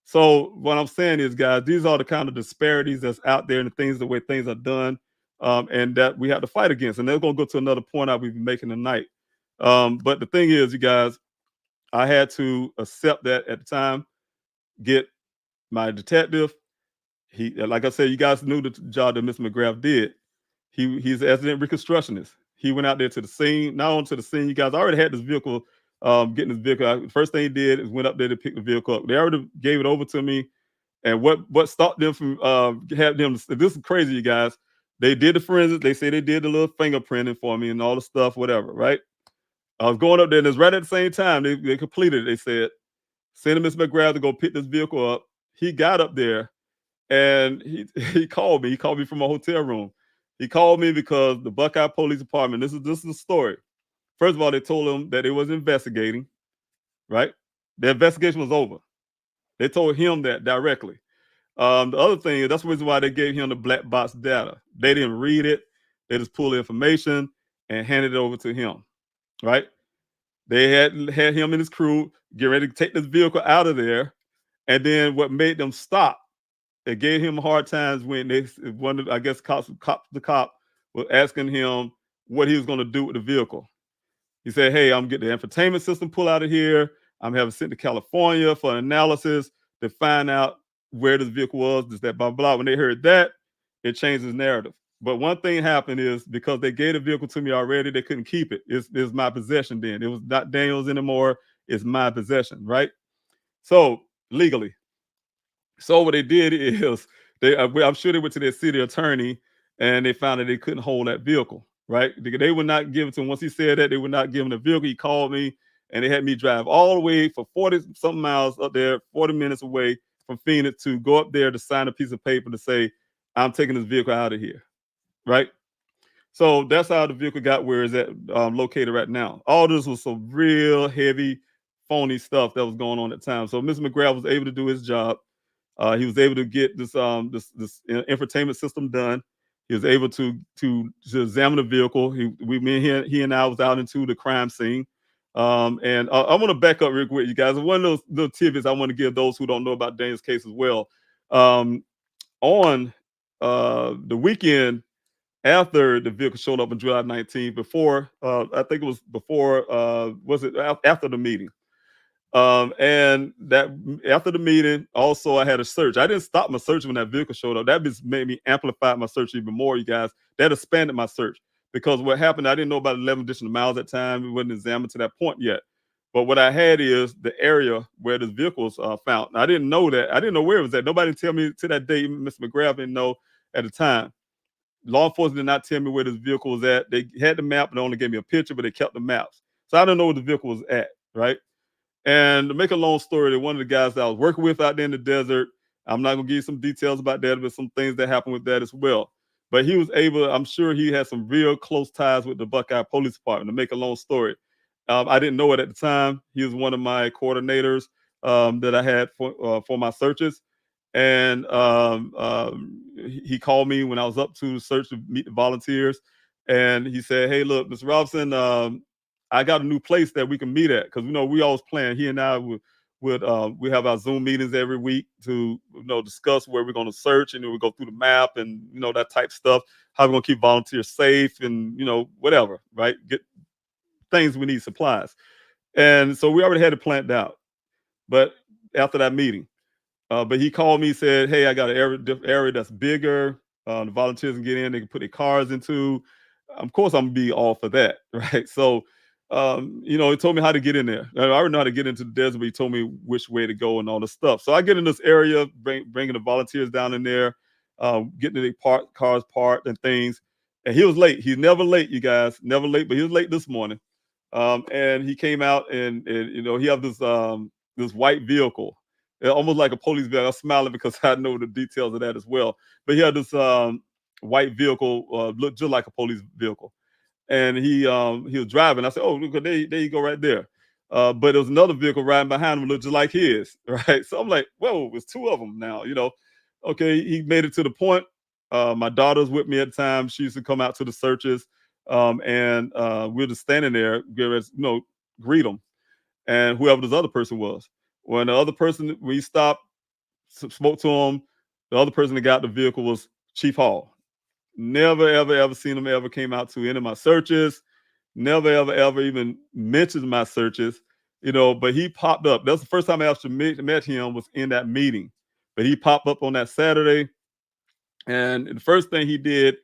So what I'm saying is, guys, these are the kind of disparities that's out there and the way things are done, and that we have to fight against. And they're going to go to another point I'll be making tonight. But the thing is, you guys, I had to accept that at the time, get my detective. He, like I said, you guys knew the job that Mr. McGrath did. He's an accident reconstructionist. He went out there to the scene, not only to the scene. You guys already had this vehicle, getting this vehicle out. First thing he did is went up there to pick the vehicle up. They already gave it over to me. And what stopped them from having them? This is crazy, you guys. They did the forensics. They say they did the little fingerprinting for me and all the stuff, whatever. Right? I was going up there, and it's right at the same time they completed it. They said, send Mr. McGrath to go pick this vehicle up. He got up there. And he called me. He called me from a hotel room. He called me because the Buckeye Police Department. This is the story. First of all, they told him that they was investigating. Right, the investigation was over. They told him that directly. The other thing is that's the reason why they gave him the black box data. They didn't read it. They just pulled the information and handed it over to him. Right. They had him and his crew get ready to take this vehicle out of there. And then what made them stop? They gave him hard times when I guess the cop was asking him what he was going to do with the vehicle. He said, hey, I'm getting the infotainment system pulled out of here. I'm having sent to California for analysis to find out where this vehicle was, this, that, blah, blah. When they heard that, it changed his narrative. But one thing happened is because they gave the vehicle to me already, they couldn't keep it. It's my possession then. It was not Daniel's anymore. It's my possession, right? So legally. So what they did is I'm sure they went to their city attorney and they found that they couldn't hold that vehicle, right? They would not give it to him. Once he said that, they would not give him the vehicle. He called me and they had me drive all the way for 40 something miles up there, 40 minutes away from Phoenix to go up there to sign a piece of paper to say, I'm taking this vehicle out of here, right? So that's how the vehicle got where it's at, located right now. All this was some real heavy, phony stuff that was going on at the time. So Mr. McGrath was able to do his job. He was able to get this infotainment system done. He was able to examine the vehicle. He and I was out into the crime scene. And I want to back up real quick, you guys. One of those little tidbits I want to give those who don't know about Daniel's case as well. On the weekend after the vehicle showed up on July 19th, before I think it was before was it after the meeting? And that after the meeting, also I had a search. I didn't stop my search when that vehicle showed up. That just made me amplify my search even more, you guys. That expanded my search because what happened, I didn't know about 11 additional miles at the time. It wasn't examined to that point yet. But what I had is the area where this vehicle was found. I didn't know that. I didn't know where it was at. Nobody tell me to that day. Mr. McGrath didn't know at the time. Law enforcement did not tell me where this vehicle was at. They had the map, but they only gave me a picture, but they kept the maps. So I don't know where the vehicle was at, right? And to make a long story, that one of the guys that I was working with out there in the desert, I'm not going to give you some details about that, but some things that happened with that as well. But he was able, I'm sure he had some real close ties with the Buckeye Police Department. To make a long story, I didn't know it at the time. He was one of my coordinators that I had for my searches. And he called me when I was up to search to meet the volunteers. And he said, hey, look, Mr. Robinson, I got a new place that we can meet at because we always plan. He and I we have our Zoom meetings every week to discuss where we're going to search, and then we go through the map and that type stuff. How we're going to keep volunteers safe, and whatever, right? Get things we need, supplies, and so we already had it planned out. But after that meeting, but he called me, said, "Hey, I got an area that's bigger. The volunteers can get in. They can put their cars into. Of course, I'm gonna be all for that, right?" So, he told me how to get in there. I already know how to get into the desert, but he told me which way to go and all the stuff. So I get in this area, bringing the volunteers down in there, getting the cars parked and things. And he was late. He's never late, you guys, never late. But he was late this morning. And he came out, and he had this white vehicle, almost like a police vehicle. I'm smiling because I know the details of that as well. But he had this white vehicle, looked just like a police vehicle, and he was driving. I said, "Oh, look, there you go, right there." But there was another vehicle riding behind him, looked just like his, right? So I'm like, "Whoa, it's two of them now." Okay, he made it to the point. My daughter's with me at the time. She used to come out to the searches, and we were just standing there, greet them, and whoever this other person was. When the other person, we stopped, spoke to him, the other person that got the vehicle was Chief Hall. Never, ever, ever seen him ever came out to any of my searches. Never, ever, ever even mentioned my searches. But he popped up. That's the first time I actually met him, was in that meeting. But he popped up on that Saturday, and the first thing he did,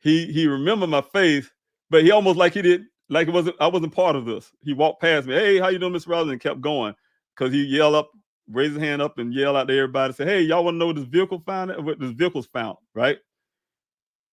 he remembered my face, but he almost like he did, like I wasn't part of this. He walked past me. "Hey, how you doing, Mr. Robinson?" And kept going, because he yelled up, raised his hand up, and yelled out to everybody, say, "Hey, y'all want to know what this vehicle found? What this vehicle's found, right?"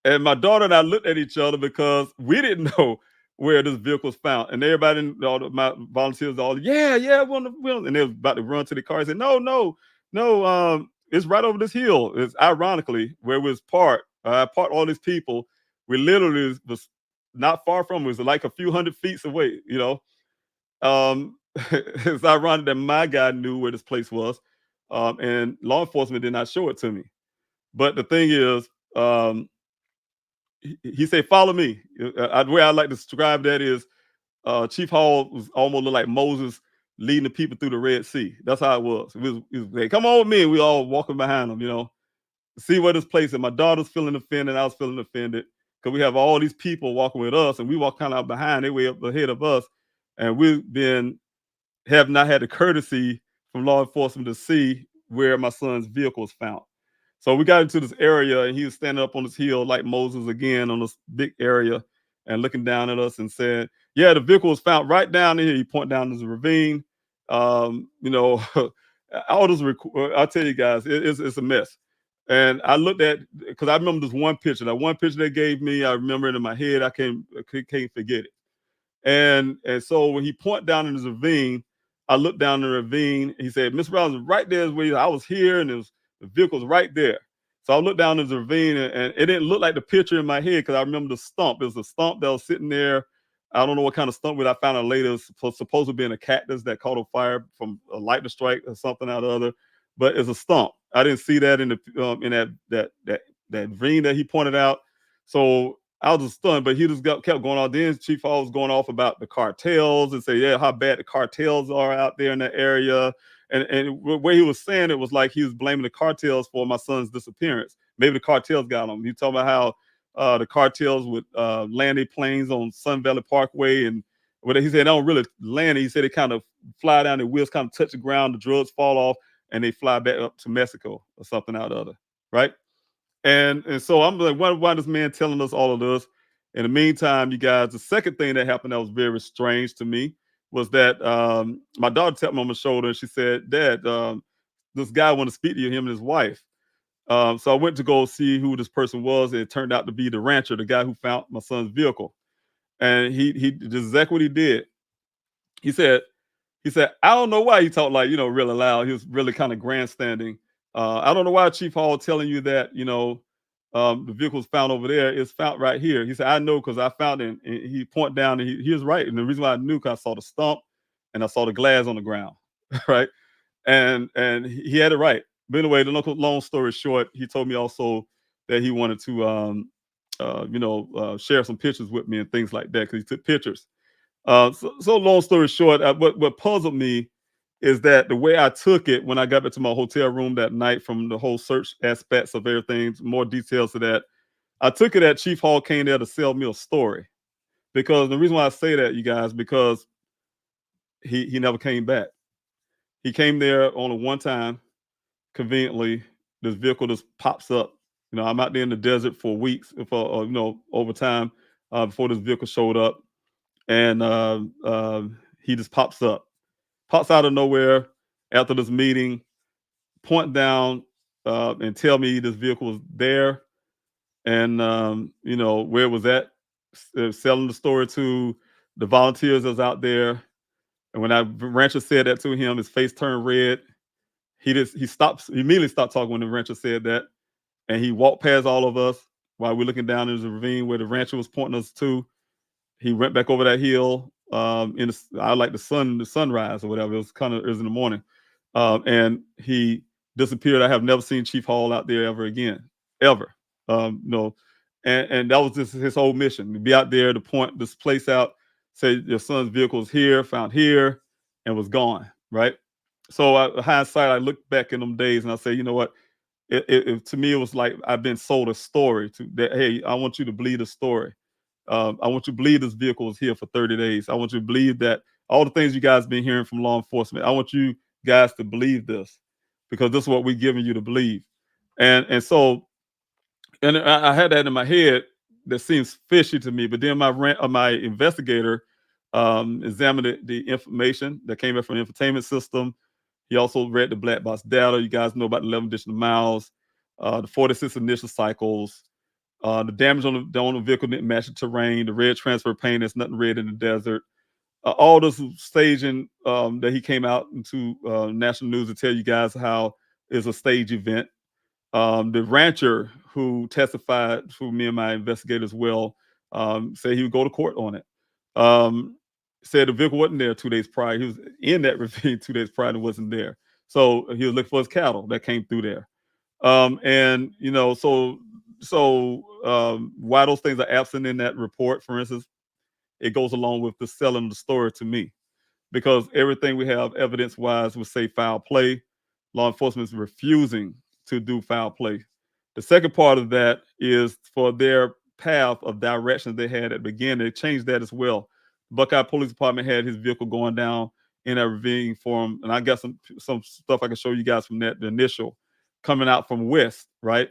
And my daughter and I looked at each other because we didn't know where this vehicle was found. And everybody, my volunteers, all, "Yeah, yeah, and they was about to run to the car and say, "No, no, no, it's right over this hill." It's ironically where it was parked. I parked all these people. We literally was not far from it. It was like a few hundred feet away. It's ironic that my guy knew where this place was, and law enforcement did not show it to me. But the thing is, he said, "Follow me." The way I like to describe that is, Chief Hall was almost looked like Moses leading the people through the Red Sea. That's how it was. It was like, "Come on with me." And we all walking behind him, see where this place. And my daughter's feeling offended. I was feeling offended because we have all these people walking with us, and we walk kind of behind, they way up ahead of us. And have not had the courtesy from law enforcement to see where my son's vehicle was found. So we got into this area, and he was standing up on this hill like Moses again, on this big area, and looking down at us and said, "Yeah, the vehicle was found right down here." He pointed down this ravine. Um, you know, all this. I'll tell you guys, it's a mess. And I looked at, because I remember this one picture. That one picture they gave me, I remember it in my head. I can't forget it. And so when he pointed down in the ravine, I looked down in the ravine. He said, "Miss Robinson, right there is where I was here, and the vehicle's right there." So I looked down in the ravine, and it didn't look like the picture in my head, because I remember the stump. It was a stump that was sitting there. I don't know what kind of stump, but I found out later it's supposed to be in a cactus that caught on fire from a lightning strike or something or the other. But it's a stump. I didn't see that in that ravine that he pointed out. So I was just stunned, but he just kept going on. Then Chief Hall was going off about the cartels and say, "Yeah, how bad the cartels are out there in that area." And where he was saying it was like he was blaming the cartels for my son's disappearance. Maybe the cartels got him. He talking about how the cartels would land their planes on Sun Valley Parkway, and what he said, they don't really land. He said they kind of fly down, the wheels kind of touch the ground, the drugs fall off, and they fly back up to Mexico or something out of the other, right? And so I'm like, why this man telling us all of this? In the meantime, you guys, the second thing that happened that was very strange to me was that my daughter tapped me on my shoulder, and she said, "Dad, this guy want to speak to you, him and his wife." So I went to go see who this person was, and it turned out to be the rancher, the guy who found my son's vehicle. And he did exactly what he did. He said, "I don't know why he talked like, really loud." He was really kind of grandstanding. "I don't know why Chief Hall telling you that, the vehicle was found over there. It's found right here." He said, "I know, because I found it." And he pointed down, and he was right. And the reason why I knew, because I saw the stump and I saw the glass on the ground, right? And he had it right. But anyway, the long story short, he told me also that he wanted to, share some pictures with me and things like that, because he took pictures. So long story short, what puzzled me is that the way I took it when I got back to my hotel room that night from the whole search aspects of everything, more details to that, I took it that Chief Hall came there to sell me a story. Because the reason why I say that, you guys, because he never came back. He came there on a one time, conveniently. This vehicle just pops up. I'm out there in the desert for weeks, for over time, before this vehicle showed up, and he just pops out of nowhere after this meeting, point down and tell me this vehicle was there, and where it was at, selling the story to the volunteers that's out there. And when that rancher said that to him, his face turned red. He immediately stopped talking when the rancher said that, and he walked past all of us while we're looking down into the ravine where the rancher was pointing us to. He went back over that hill. I like the sunrise or whatever. It was in the morning, and he disappeared. I have never seen Chief Hall out there ever again, ever. No, and that was just his whole mission: to be out there to point this place out, say your son's vehicle is here, found here, and was gone. Right. So, hindsight, I look back in them days and I say, you know what? To me, it was like I've been sold a story to that. Hey, I want you to believe the story. I want you to believe this vehicle is here for 30 days. I want you to believe that all the things you guys been hearing from law enforcement. I want you guys to believe this, because this is what we're giving you to believe. So I had that in my head that seems fishy to me. But then my investigator examined the information that came in from the infotainment system. He also read the black box data. You guys know about the 11 additional miles, the 46 initial cycles, the damage on the vehicle didn't match the terrain, the red transfer paint, there's nothing red in the desert. All this staging that he came out into national news to tell you guys how it's a stage event. The rancher who testified for me and my investigators well said he would go to court on it. Said the vehicle wasn't there 2 days prior. He was in that ravine 2 days prior and wasn't there. So he was looking for his cattle that came through there. And why those things are absent in that report, for instance, it goes along with the selling the story to me, because everything we have evidence wise would say foul play. Law enforcement is refusing to do foul play. The second part of that is for their path of direction they had at the beginning. They changed that as well. Buckeye Police Department had his vehicle going down in that ravine for him, and I got some stuff I can show you guys from that, the initial coming out from west, right?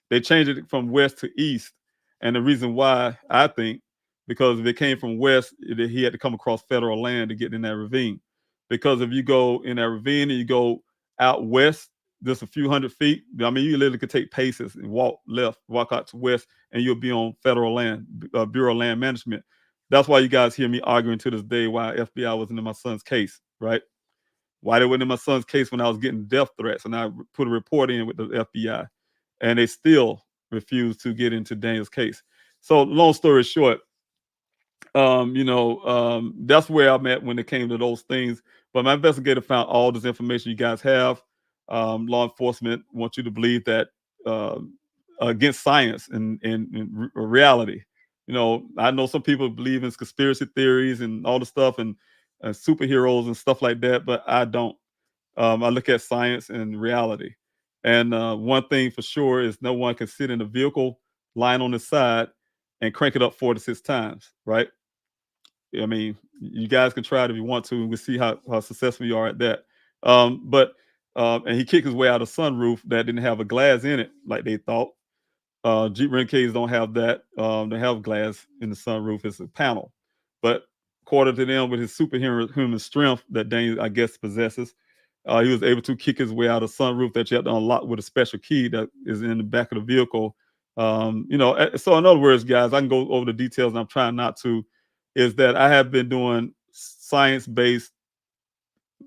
They changed it from west to east. And the reason why, I think, because if it came from west, he had to come across federal land to get in that ravine. Because if you go in that ravine and you go out west, just a few hundred feet, I mean, you literally could take paces and walk left, walk out to west, and you'll be on federal land, Bureau of Land Management. That's why you guys hear me arguing to this day why FBI wasn't in my son's case, right? Why they weren't in my son's case when I was getting death threats, and I put a report in with the FBI, and they still refused to get into Daniel's case. So, long story short, that's where I'm at when it came to those things. But my investigator found all this information you guys have. Law enforcement wants you to believe that against science and reality. I know some people believe in conspiracy theories and all the stuff and superheroes and stuff like that, but I don't. I look at science and reality. And one thing for sure is no one can sit in a vehicle lying on the side and crank it up 4 to 6 times, right? I mean, you guys can try it if you want to, and we'll see how successful you are at that. And he kicked his way out of sunroof that didn't have a glass in it like they thought. Jeep Renegades don't have that. They have glass in the sunroof. It's a panel. But according to them, with his superhuman strength that Dane, I guess, possesses, he was able to kick his way out of sunroof that you have to unlock with a special key that is in the back of the vehicle. So in other words, guys, I can go over the details, and I'm trying not to, is that I have been doing science-based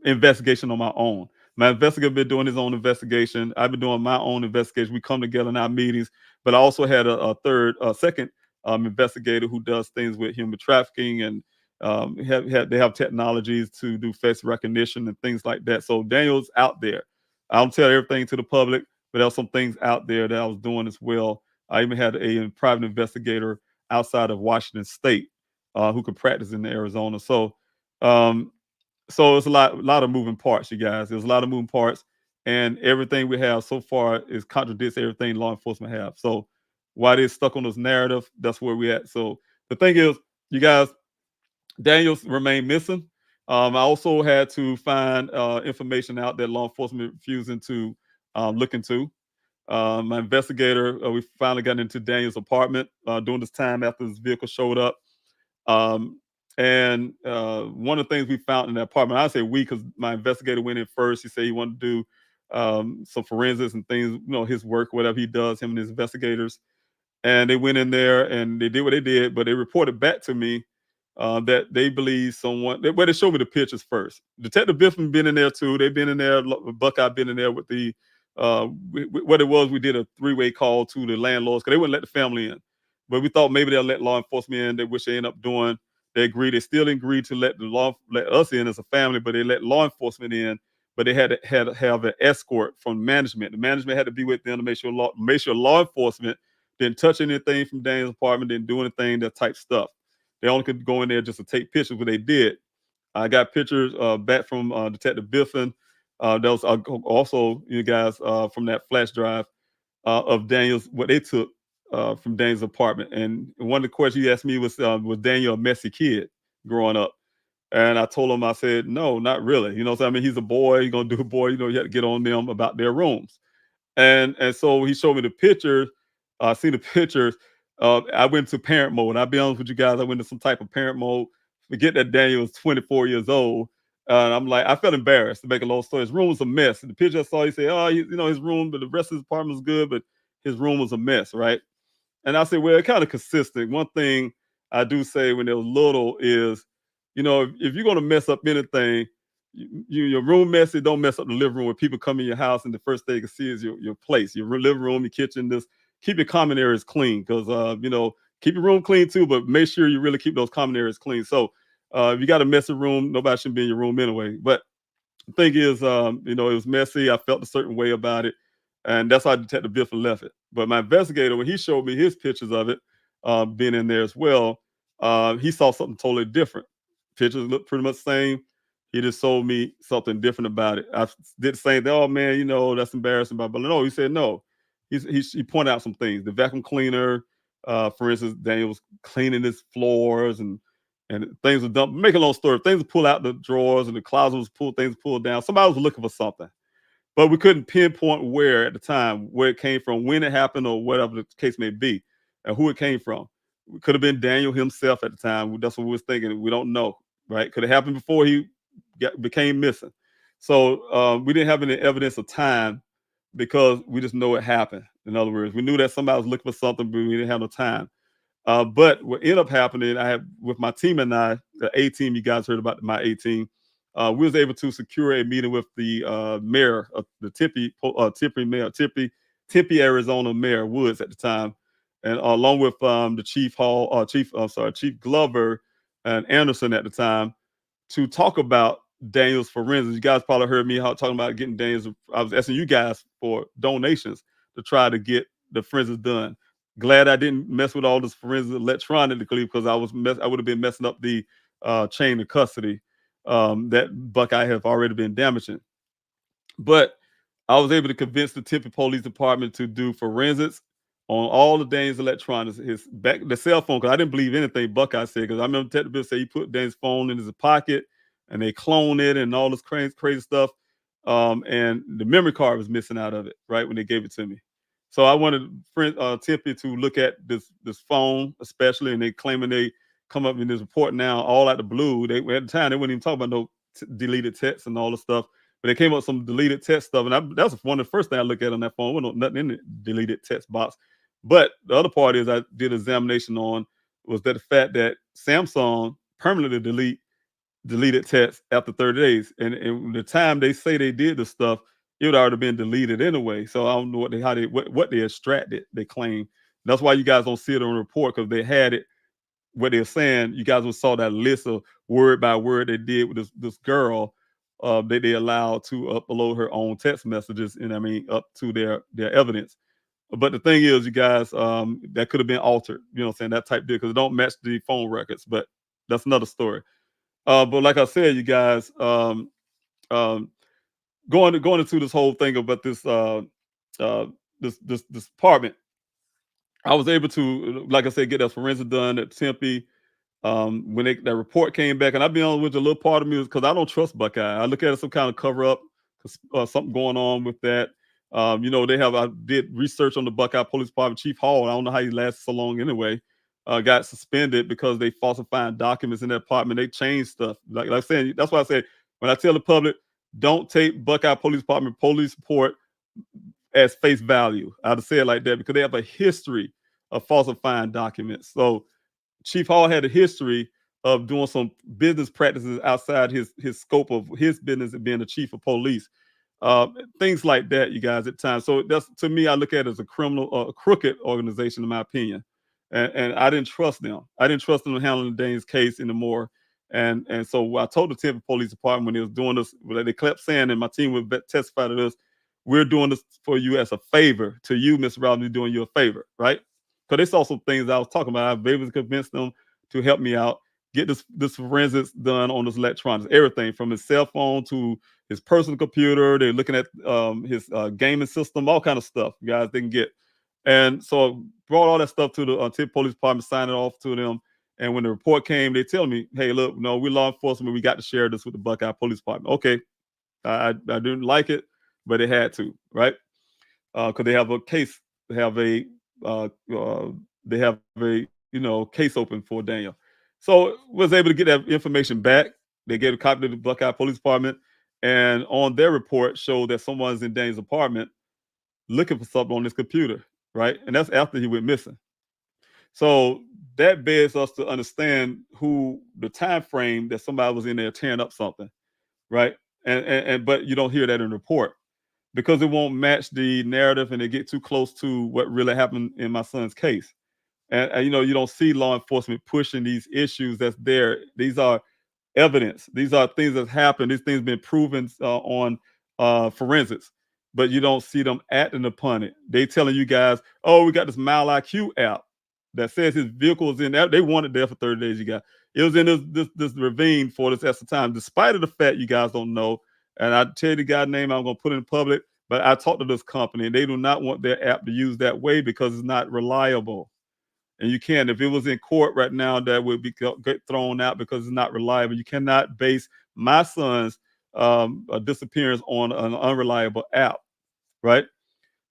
investigation on my own. My investigator been doing his own investigation. I've been doing my own investigation. We come together in our meetings, but I also had a second investigator who does things with human trafficking, and they have technologies to do face recognition and things like that. So Daniel's out there. I don't tell everything to the public, but there's some things out there that I was doing as well. I even had a private investigator outside of Washington State who could practice in Arizona. So it's a lot of moving parts, you guys. There's a lot of moving parts, and everything we have so far is contradicts everything law enforcement have. So why they stuck on this narrative, that's where we at. So the thing is, you guys, Daniels remained missing. I also had to find information out that law enforcement refusing to look into. My investigator, we finally got into Daniel's apartment during this time after his vehicle showed up. Um, and one of the things we found in that apartment, I say we because my investigator went in first. He said he wanted to do some forensics and things, his work, whatever he does, him and his investigators. And they went in there and they did what they did, but they reported back to me that they believe well, they showed me the pictures first. Detective Biffin been in there too. They've been in there. Buckeye been in there with the what it was. We did a three-way call to the landlords because they wouldn't let the family in, but we thought maybe they'll let law enforcement in. They which they end up doing. They agreed. They still agreed to let us in as a family, but they let law enforcement in. But they had to have an escort from management. The management had to be with them to make sure law enforcement didn't touch anything from Dane's apartment, didn't do anything, that type stuff. They only could go in there just to take pictures, but they did. I got pictures back from Detective Biffin. That was also, you guys, from that flash drive of Daniel's, what they took from Daniel's apartment. And one of the questions you asked me was Daniel a messy kid growing up? And I told him, I said, no, not really. So, I mean, he's a boy. He's going to do a boy. You have to get on them about their rooms. And so he showed me the pictures. I see the pictures. I went to parent mode. I'll be honest with you guys. I went to some type of parent mode. Forget that Daniel was 24 years old. And I'm like, I felt embarrassed to make a long story. His room was a mess. The picture I saw, he said, oh, his room, but the rest of his apartment was good, but his room was a mess, right? And I say, well, it kind of consistent. One thing I do say when they're little is, if you're going to mess up anything, your room messy, don't mess up the living room where people come in your house and the first thing you can see is your place, your living room, your kitchen. This keep your common areas clean because keep your room clean too, but make sure you really keep those common areas clean. So if you got a messy room, nobody should be in your room anyway. But the thing is, it was messy. I felt a certain way about it, and that's how Detective Biffle left it. But my investigator, when he showed me his pictures of it, being in there as well, he saw something totally different. Pictures look pretty much the same. He just told me something different about it. I did say, "Oh man, that's embarrassing." But no, he said no. He pointed out some things. The vacuum cleaner, for instance, Daniel was cleaning his floors and things were dumped. Make a long story. Things were pulled out the drawers and the closet was pulled. Things pulled down. Somebody was looking for something, but we couldn't pinpoint where at the time, where it came from, when it happened, or whatever the case may be, and who it came from. It could have been Daniel himself at the time. That's what we was thinking. We don't know, right? Could have happened before he became missing. So we didn't have any evidence of time because we just know it happened. In other words, we knew that somebody was looking for something, but we didn't have no time. But what ended up happening, I had with my team and I, the A team, you guys heard about my A team. We was able to secure a meeting with the mayor of the Tempe, Arizona mayor Woods at the time, and along with the chief Glover and Anderson at the time to talk about Daniel's forensics. You guys probably heard me talking about getting Daniel's. I was asking you guys for donations to try to get the forensics done. Glad I didn't mess with all this forensics electronically because I would have been messing up the chain of custody that Buckeye have already been damaging. But I was able to convince the Tempe Police Department to do forensics on all the Dane's electronics, the cell phone, because I didn't believe anything Buckeye said, because I remember Detective Bill said he put Dane's phone in his pocket and they cloned it and all this crazy stuff. And the memory card was missing out of it, right, when they gave it to me. So I wanted Tempe to look at this phone, especially, and they claiming they come up in this report now, all out the blue. They at the time they wouldn't even talk about no deleted text and all the stuff. But they came up with some deleted text stuff, and that was one of the first things I looked at on that phone. There wasn't nothing in the deleted text box. But the other part is I did examination on was that the fact that Samsung permanently deleted text after 30 days. And the time they say they did the stuff, it would already been deleted anyway. So I don't know what they extracted, they claim. That's why you guys don't see it on the report, because they had it what they're saying. You guys saw that list of word by word they did with this girl that they allowed to upload her own text messages, and I mean up to their evidence. But the thing is, you guys, that could have been altered. You know what I'm saying? That type deal, because it don't match the phone records. But that's another story. But like I said, you guys, um, going into this whole thing about uh, this apartment, I was able to, like I said, get that forensic done at Tempe. When that report came back, and I'll be honest with you, a little part of me is because I don't trust Buckeye. I look at it some kind of cover up, something going on with that. I did research on the Buckeye Police Department. Chief Hall, I don't know how he lasted so long anyway, got suspended because they falsifying documents in that apartment. They changed stuff. Like I said, that's why I said when I tell the public, don't take Buckeye Police Department police report as face value. I'd say it like that because they have a history of falsifying documents. So Chief Hall had a history of doing some business practices outside his scope of his business of being the chief of police. Uh, Things like that, you guys, at times. So that's, to me, I look at it as a criminal, crooked organization, in my opinion. And I didn't trust them. I didn't trust them handling Dane's case anymore. And so I told the Temple Police Department when they was doing this, they kept saying, and my team would testify to this, we're doing this for you as a favor to you, Mr. Robinson, doing you a favor, right? Because they saw some things I was talking about. I was able to convince them to help me out, get this forensics done on this electronics, everything from his cell phone to his personal computer. They're looking at his gaming system, all kind of stuff, guys. They can get, and so I brought all that stuff to the Tip Police Department, signed it off to them. And when the report came, they tell me, "Hey, look, no, we're law enforcement. We got to share this with the Buckeye Police Department." Okay, I didn't like it, but they had to, right? Because they have a case, they have a uh, uh, they have a case open for Daniel. So was able to get that information back. They gave a copy to the Buckeye Police Department, and on their report showed that someone's in Daniel's apartment looking for something on his computer, right? And that's after he went missing. So that begs us to understand who the time frame that somebody was in there tearing up something, right? And but you don't hear that in the report because it won't match the narrative and it get too close to what really happened in my son's case. And you don't see law enforcement pushing these issues that's there. These are evidence. These are things that happen. These things been proven on forensics, but you don't see them acting upon it. They telling you guys, "Oh, we got this Mile IQ app that says his vehicle is in there." They wanted there for 30 days. You guys, it was in this ravine for this extra time, despite of the fact you guys don't know. And I tell you the guy's name, I'm gonna put it in public. But I talked to this company, and they do not want their app to use that way because it's not reliable. And you can, if it was in court right now, that would be get thrown out because it's not reliable. You cannot base my son's disappearance on an unreliable app, right?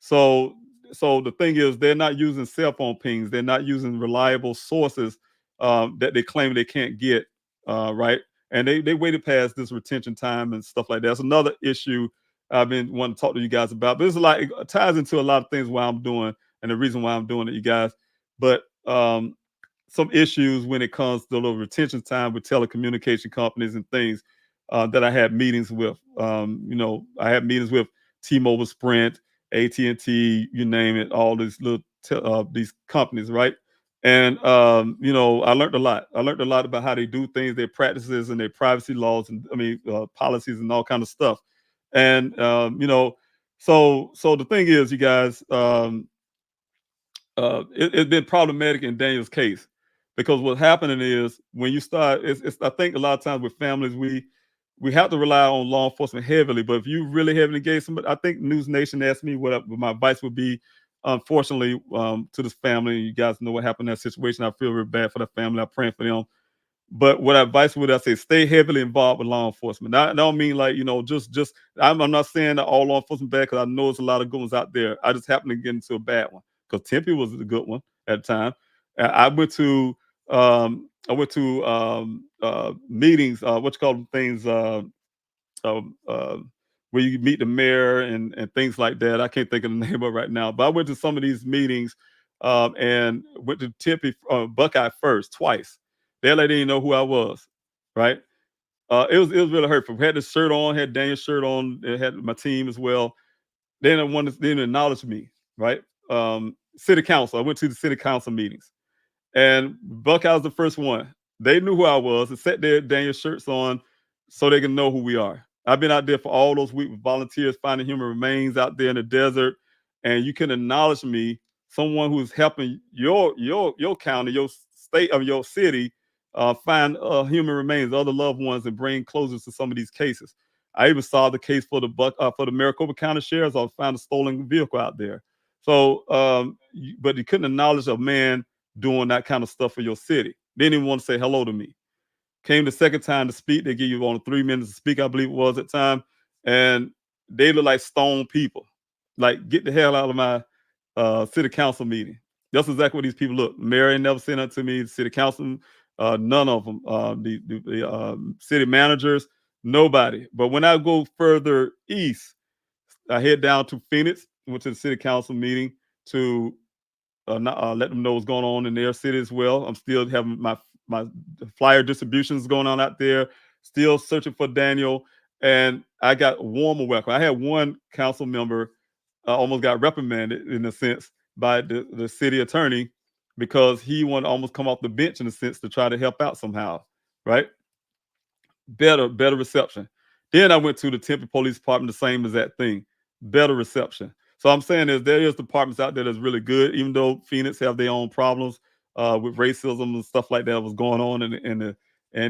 So, so the thing is, they're not using cell phone pings. They're not using reliable sources that they claim they can't get, right? And they waited past this retention time and stuff like that. That's another issue I've been wanting to talk to you guys about. But it's a lot. It ties into a lot of things why I'm doing and the reason why I'm doing it, you guys. But some issues when it comes to the retention time with telecommunication companies and things that I had meetings with. I had meetings with T-Mobile, Sprint, AT&T, you name it, all these companies, right? And I learned a lot. I learned a lot about how they do things, their practices, and their privacy laws, and policies, and all kind of stuff. And so the thing is, you guys, it's been problematic in Daniel's case because what's happening is when you start, it's I think a lot of times with families we have to rely on law enforcement heavily. But if you really heavily engage somebody, I think News Nation asked me what my advice would be. Unfortunately, to this family, you guys know what happened in that situation. I feel very bad for the family. I'm praying for them. But what advice would I say? Stay heavily involved with law enforcement. I don't mean like just. I'm not saying that all law enforcement bad because I know there's a lot of good ones out there. I just happened to get into a bad one because Tempe was a good one at the time. I went to meetings. What you call them things? Um, uh, where you meet the mayor and things like that. I can't think of the name of it right now, but I went to some of these meetings and went to Tempe Buckeye first twice. That lady didn't know who I was, right? It was really hurtful. Had the shirt on, had Daniel's shirt on, it had my team as well. They didn't acknowledge me, right? City council. I went to the city council meetings. And Buckeye was the first one. They knew who I was and set their Daniel shirts on so they can know who we are. I've been out there for all those weeks with volunteers finding human remains out there in the desert, and you can acknowledge me, someone who's helping your county, your state, of your city, find human remains, other loved ones, and bring closure to some of these cases. I even saw the case for for the Maricopa County Sheriff's Office, found a stolen vehicle out there. So, but you couldn't acknowledge a man doing that kind of stuff for your city. They didn't even want to say hello to me. Came the second time to speak. They give you only 3 minutes to speak, I believe it was at the time. And they look like stone people. Like, get the hell out of my city council meeting. That's exactly what these people look. Mayor ain't never sent that to me. The city council, none of them. The city managers, nobody. But when I go further east, I head down to Phoenix, went to the city council meeting to let them know what's going on in their city as well. I'm still having my flyer distributions going on out there. Still searching for Daniel, and I got warmer welcome. I had one council member almost got reprimanded in a sense by the city attorney because he wanted to almost come off the bench in a sense to try to help out somehow, right? Better reception. Then I went to the Tempe Police Department, the same as that thing, better reception. So I'm saying there is departments out there that's really good, even though Phoenix have their own problems with racism and stuff like that was going on, and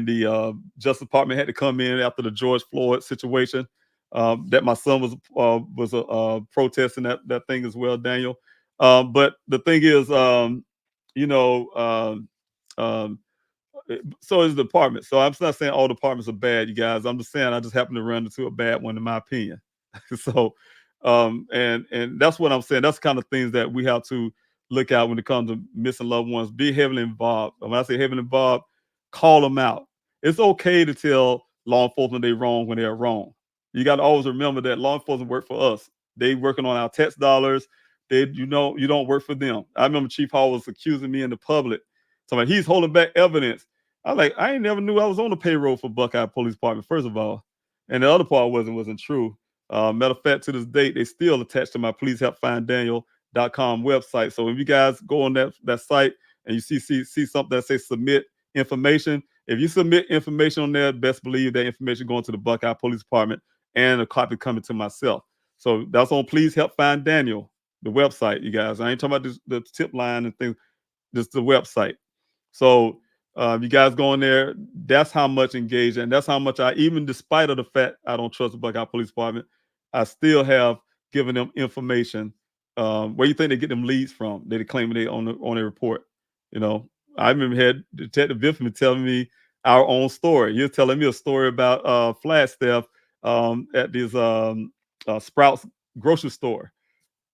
the Justice Department had to come in after the George Floyd situation. That my son was protesting that thing as well, Daniel. But the thing is, you know, um, so is the department. So I'm not saying all departments are bad, you guys. I'm just saying I just happen to run into a bad one in my opinion. So and that's what I'm saying. That's the kind of things that we have to look at when it comes to missing loved ones. Be heavily involved. And when I say heavily involved, call them out. It's okay to tell law enforcement they're wrong when they're wrong. You got to always remember that law enforcement work for us. They working on our tax dollars. You don't work for them. I remember Chief Hall was accusing me in the public. So he's holding back evidence. I ain't never knew I was on the payroll for Buckeye Police Department, first of all. And the other part wasn't true. Matter of fact, to this date, they still attached to my pleasehelpfinddaniel.com website. So if you guys go on that site and you see something that says submit information, if you submit information on there, best believe that information going to the Buckeye Police Department and a copy coming to myself. So that's on Please Help Find Daniel, the website, you guys. I ain't talking about the tip line and things, just the website. So you guys go in there, that's how much engaged, and that's how much even despite of the fact I don't trust the Buckeye Police Department, I still have given them information. Where you think they get them leads from? They claim they on their report. You know, I remember had Detective Biffman telling me our own story. You're telling me a story about flash theft at this Sprouts grocery store.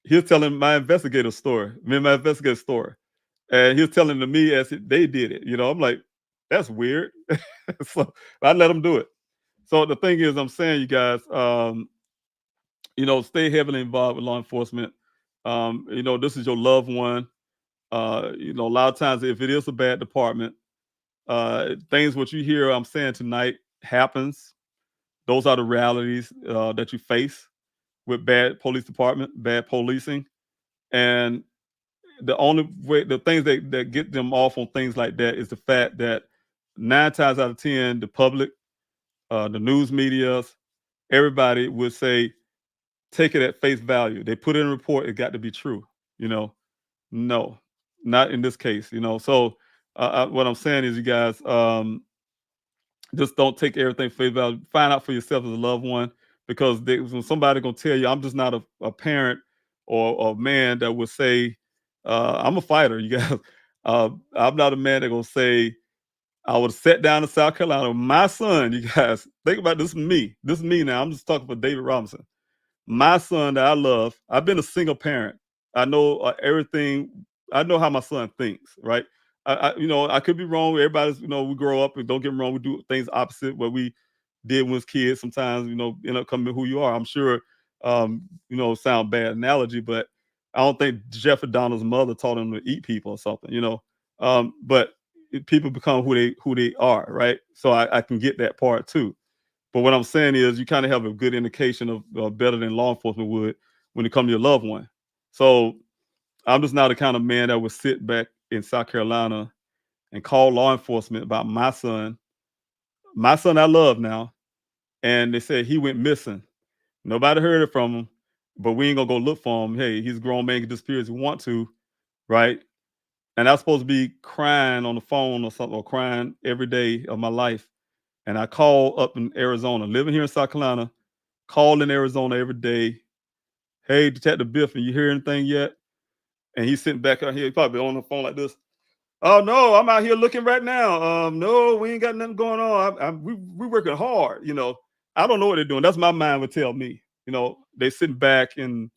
He was telling my investigator story, my investigator story. And he was telling to me as they did it. You know, I'm like, that's weird. So I let them do it. So the thing is, I'm saying, you guys, stay heavily involved with law enforcement. This is your loved one. A lot of times, if it is a bad department, things what you hear I'm saying tonight happens. Those are the realities that you face with bad police department, bad policing, and the only way, the things that get them off on things like that is the fact that 9 times out of 10, the public, the news medias, everybody would say, take it at face value. They put in a report, it got to be true. You know, no, not in this case. So what I'm saying is, you guys, just don't take everything face value. Find out for yourself as a loved one, because when somebody gonna tell you, I'm just not a parent or a man that would say, I'm a fighter. You guys, I'm not a man that gonna say I would have sat down in South Carolina. My son, you guys, think about this. Is me. This is me now. I'm just talking for David Robinson. My son that I love. I've been a single parent. I know everything. I know how my son thinks. Right. I could be wrong. Everybody's, we grow up, and don't get me wrong, we do things opposite what we did when we was kids. Sometimes, end up coming who you are. I'm sure, sound bad analogy, but I don't think Jeffrey Donald's mother taught him to eat people or something. But people become who they are, right? So I can get that part too. But what I'm saying is, you kind of have a good indication of better than law enforcement would when it comes to your loved one. So I'm just not the kind of man that would sit back in South Carolina and call law enforcement about my son I love now, and they said he went missing. Nobody heard it from him, but we ain't gonna go look for him. Hey, he's a grown man, can disappear as he want to, right? and I was supposed to be crying on the phone or something, or crying every day of my life. And I call up in Arizona, living here in South Carolina, call in Arizona every day. Hey, Detective Biffin, you hear anything yet? And he's sitting back out here, he probably on the phone like this. Oh no, I'm out here looking right now. No, we ain't got nothing going on. We working hard. I don't know what they're doing. That's my mind would tell me. They sitting back and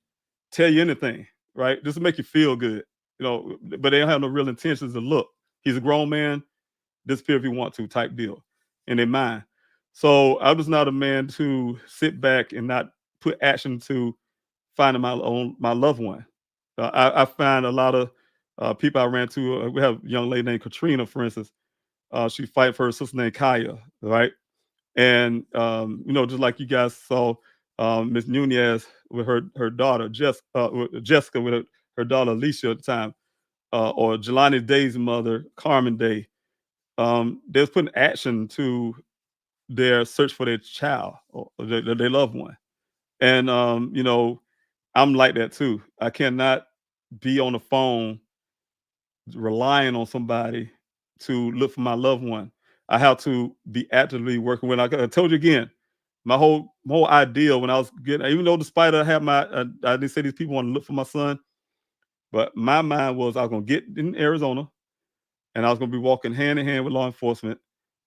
tell you anything, right? Just to make you feel good. But they don't have no real intentions to look. He's a grown man. Disappear if you want to, type deal, in their mind. So I was not a man to sit back and not put action to finding my loved one. I find a lot of people I ran to. We have a young lady named Katrina, for instance. She fight for her sister named Kaya, right? And just like you guys saw, Miss Nunez with her daughter Jessica with her daughter Alicia at the time, or Jelani Day's mother Carmen Day. They was putting action to their search for their child or their loved one. And I'm like that too. I cannot be on the phone relying on somebody to look for my loved one. I have to be actively working. When I told you again, my whole idea when I was getting, even though despite I had I didn't say these people want to look for my son, but my mind was I was gonna get in Arizona and I was gonna be walking hand in hand with law enforcement,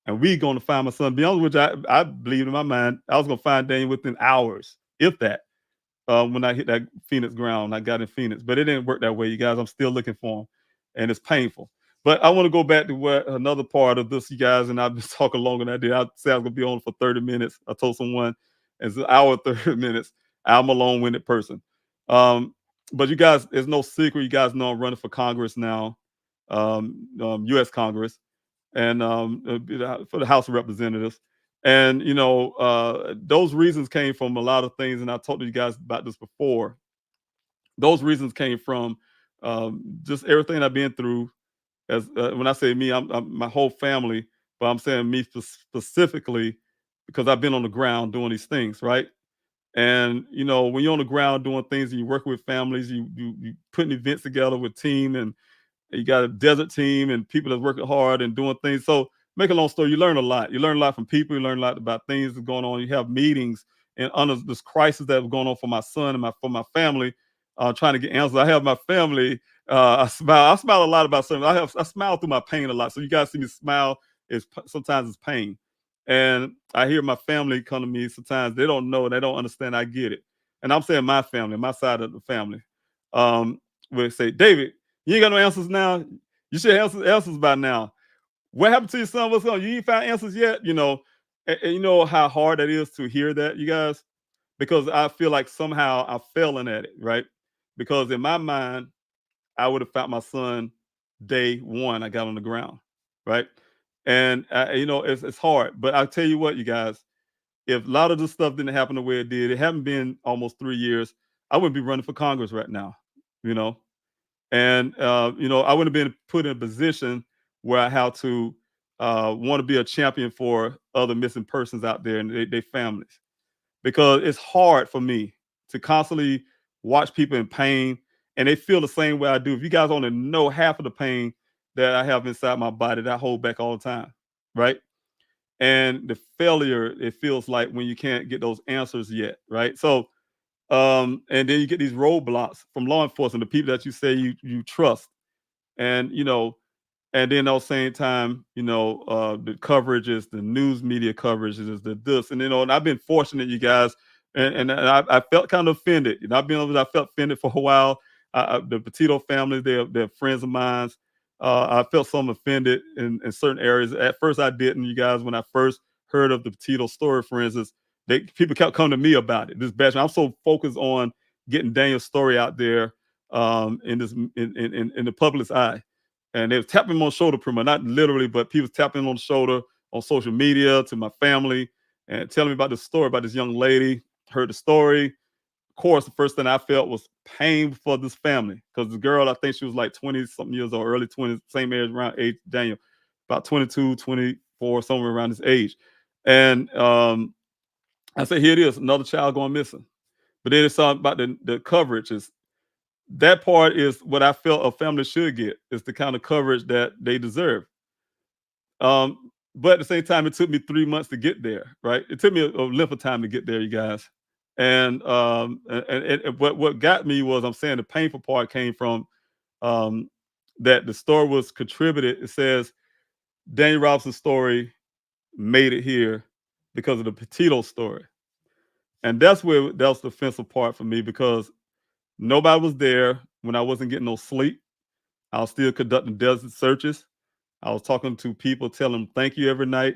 and we gonna find my son. Beyond which I believed in my mind, I was gonna find Daniel within hours, if that. When I hit that Phoenix ground, I got in Phoenix, but it didn't work that way, you guys. I'm still looking for him, and it's painful. But I want to go back to what another part of this, you guys, and I've been talking longer than I did. I said I was gonna be on for 30 minutes. I told someone it's an hour 30 minutes. I'm a long-winded person. Um, but you guys, there's no secret. You guys know I'm running for Congress now, U.S. Congress, and for the House of Representatives. And those reasons came from a lot of things, and I talked to you guys about this before. Those reasons came from just everything I've been through. As when I say me, I'm my whole family, but I'm saying me specifically because I've been on the ground doing these things, right? And when you're on the ground doing things and you work with families, you putting events together with team, and you got a desert team and people that's working hard and doing things. So, make a long story, you learn a lot. You learn a lot from people. You learn a lot about things that's going on. You have meetings and under this crisis that was going on for my son and for my family, trying to get answers. I have my family. I smile. I smile a lot about something. I smile through my pain a lot. So you guys see me smile. Sometimes it's pain, and I hear my family come to me. Sometimes they don't know. They don't understand. I get it, and I'm saying my family, my side of the family, will say, David, you ain't got no answers now. You should have answers by now. What happened to your son? What's going on? You ain't found answers yet? And you know how hard that is to hear that, you guys? Because I feel like somehow I'm failing at it, right? Because in my mind, I would have found my son day one I got on the ground, right? And it's hard. But I'll tell you what, you guys, if a lot of this stuff didn't happen the way it did, it hadn't been almost 3 years, I wouldn't be running for Congress right now, you know. And I wouldn't have been put in a position where I have to want to be a champion for other missing persons out there and their families, because it's hard for me to constantly watch people in pain, and they feel the same way I do. If you guys only know half of the pain that I have inside my body that I hold back all the time, right? And the failure it feels like when you can't get those answers yet, right? So and then you get these roadblocks from law enforcement, the people that you say you trust, and and then at the same time, the coverage is the news media coverage is the this, and and I've been fortunate, you guys, and I felt kind of offended. I've been over. I felt offended for a while. The Petito family, they're friends of mine. I felt some offended in certain areas. At first, I didn't. You guys, when I first heard of the Petito story, for instance, people kept coming to me about it. This batch. I'm so focused on getting Daniel's story out there in this in the public's eye, and they was tapping me on the shoulder, pretty much, not literally, but people tapping on the shoulder on social media to my family and telling me about the story about this young lady. Heard the story. Of course, the first thing I felt was pain for this family, because the girl, I think she was like 20 something years old, early 20s, same age, around age Daniel, about 22, 24, somewhere around this age. And I said, here it is, another child going missing. But then it's all about the coverage is That part is what I felt a family should get. Is the kind of coverage that they deserve. But at the same time, it took me 3 months to get there. Right, it took me a length of time to get there, you guys. And what got me was, I'm saying, the painful part came from um, that the story was contributed. It says Daniel Robinson's story made it here because of the Petito story, and that's the offensive part for me, because nobody was there when I wasn't getting no sleep. I was still conducting desert searches. I was talking to people, telling them thank you every night.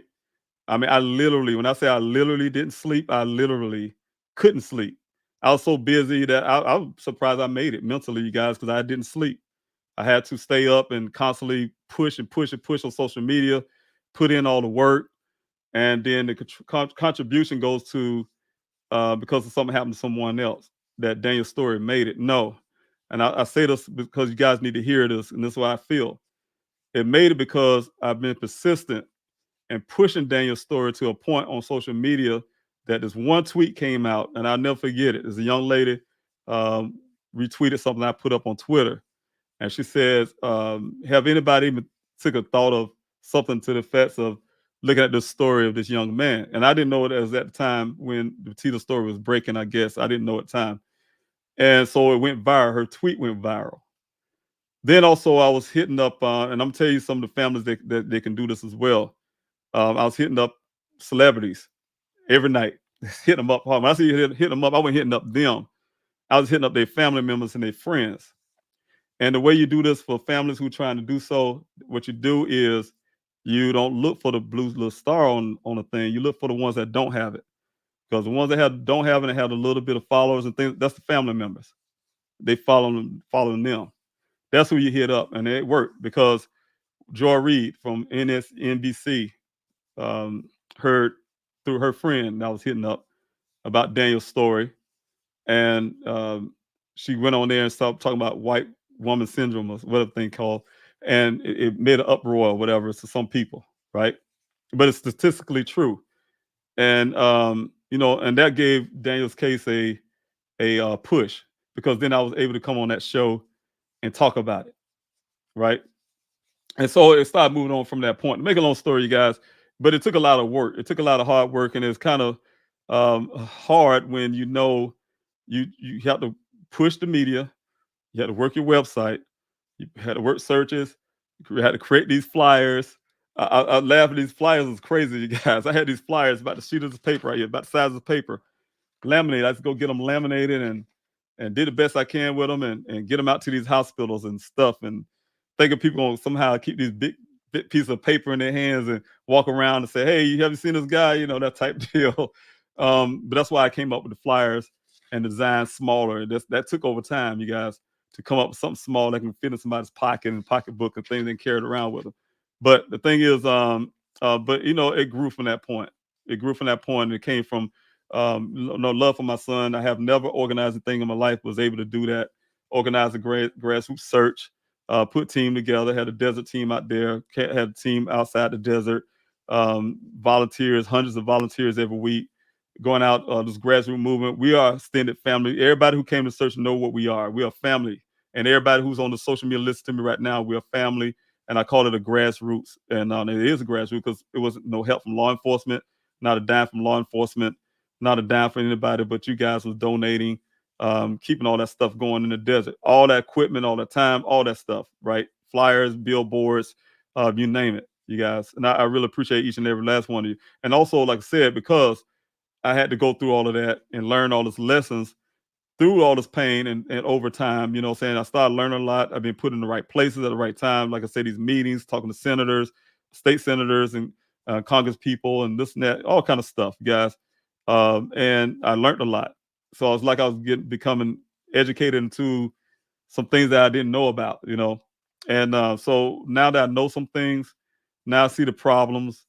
I mean, I literally, when I say I literally didn't sleep, I literally couldn't sleep. I was so busy that I'm surprised I made it mentally, you guys, because I didn't sleep. I had to stay up and constantly push and push and push on social media, put in all the work, and then the contribution goes to because of something happened to someone else. That Daniel's story made it. No, and I say this because you guys need to hear this, and this is what I feel. It made it because I've been persistent and pushing Daniel's story to a point on social media that this one tweet came out, and I'll never forget it. There's a young lady um, retweeted something I put up on Twitter, and she says, "Have anybody even took a thought of something to the effects of looking at the story of this young man?" And I didn't know it as at the time when the Tita story was breaking. I guess I didn't know at the time, and so it went viral. Her tweet went viral. Then also I was hitting up, and I'm telling you, some of the families that they can do this as well. I was hitting up celebrities every night, hitting them up hard. When I see hitting them up, I wasn't hitting up them. I was hitting up their family members and their friends. And the way you do this for families who are trying to do so, what you do is you don't look for the blue little star on a thing. You look for the ones that don't have it, because the ones that don't have it and have a little bit of followers and things, that's the family members. They following them. That's who you hit up, and it worked because Joy Reid from NSNBC heard through her friend that I was hitting up about Daniel's story, and she went on there and started talking about white woman syndrome or whatever thing called, and it made an uproar or whatever to some people, right? But it's statistically true, and and that gave Daniel's case a push, because then I was able to come on that show and talk about it, right? And so it started moving on from that point. To make a long story, you guys, but it took a lot of work. It took a lot of hard work, and it's kind of hard when you have to push the media, you had to work your website, you had to work searches, you had to create these flyers. I laugh at these flyers. It's crazy, you guys. I had these flyers about the sheet of this paper right here, about the size of paper, laminated. I just go get them laminated and did the best I can with them, and get them out to these hospitals and stuff. And thinking people gonna somehow keep these big piece of paper in their hands and walk around and say, "Hey, you haven't seen this guy?" That type deal. But that's why I came up with the flyers and design smaller. That took over time, you guys, to come up with something small that can fit in somebody's pocket and pocketbook and things they carry it around with them. But the thing is, but it grew from that point. It grew from that point. It came from no love for my son. I have never organized a thing in my life. Was able to do that. Organize a grassroots search. Put team together. Had a desert team out there. Had a team outside the desert. Volunteers, hundreds of volunteers every week, going out this grassroots movement. We are extended family. Everybody who came to search know what we are. We are family, and everybody who's on the social media listen to me right now, we are family. And I call it a grassroots, and it is a grassroots because it wasn't no help from law enforcement, not a dime from law enforcement, not a dime for anybody, but you guys was donating, keeping all that stuff going in the desert, all that equipment, all the time, all that stuff, right? Flyers, billboards, you name it, you guys. And I really appreciate each and every last one of you. And also, like I said, because I had to go through all of that and learn all these lessons through all this pain and over time, I started learning a lot. I've been put in the right places at the right time. Like I said, these meetings, talking to senators, state senators, and Congress people, and this and that, all kind of stuff, guys. And I learned a lot. So it's like I was becoming educated into some things that I didn't know about. And so now that I know some things, now I see the problems,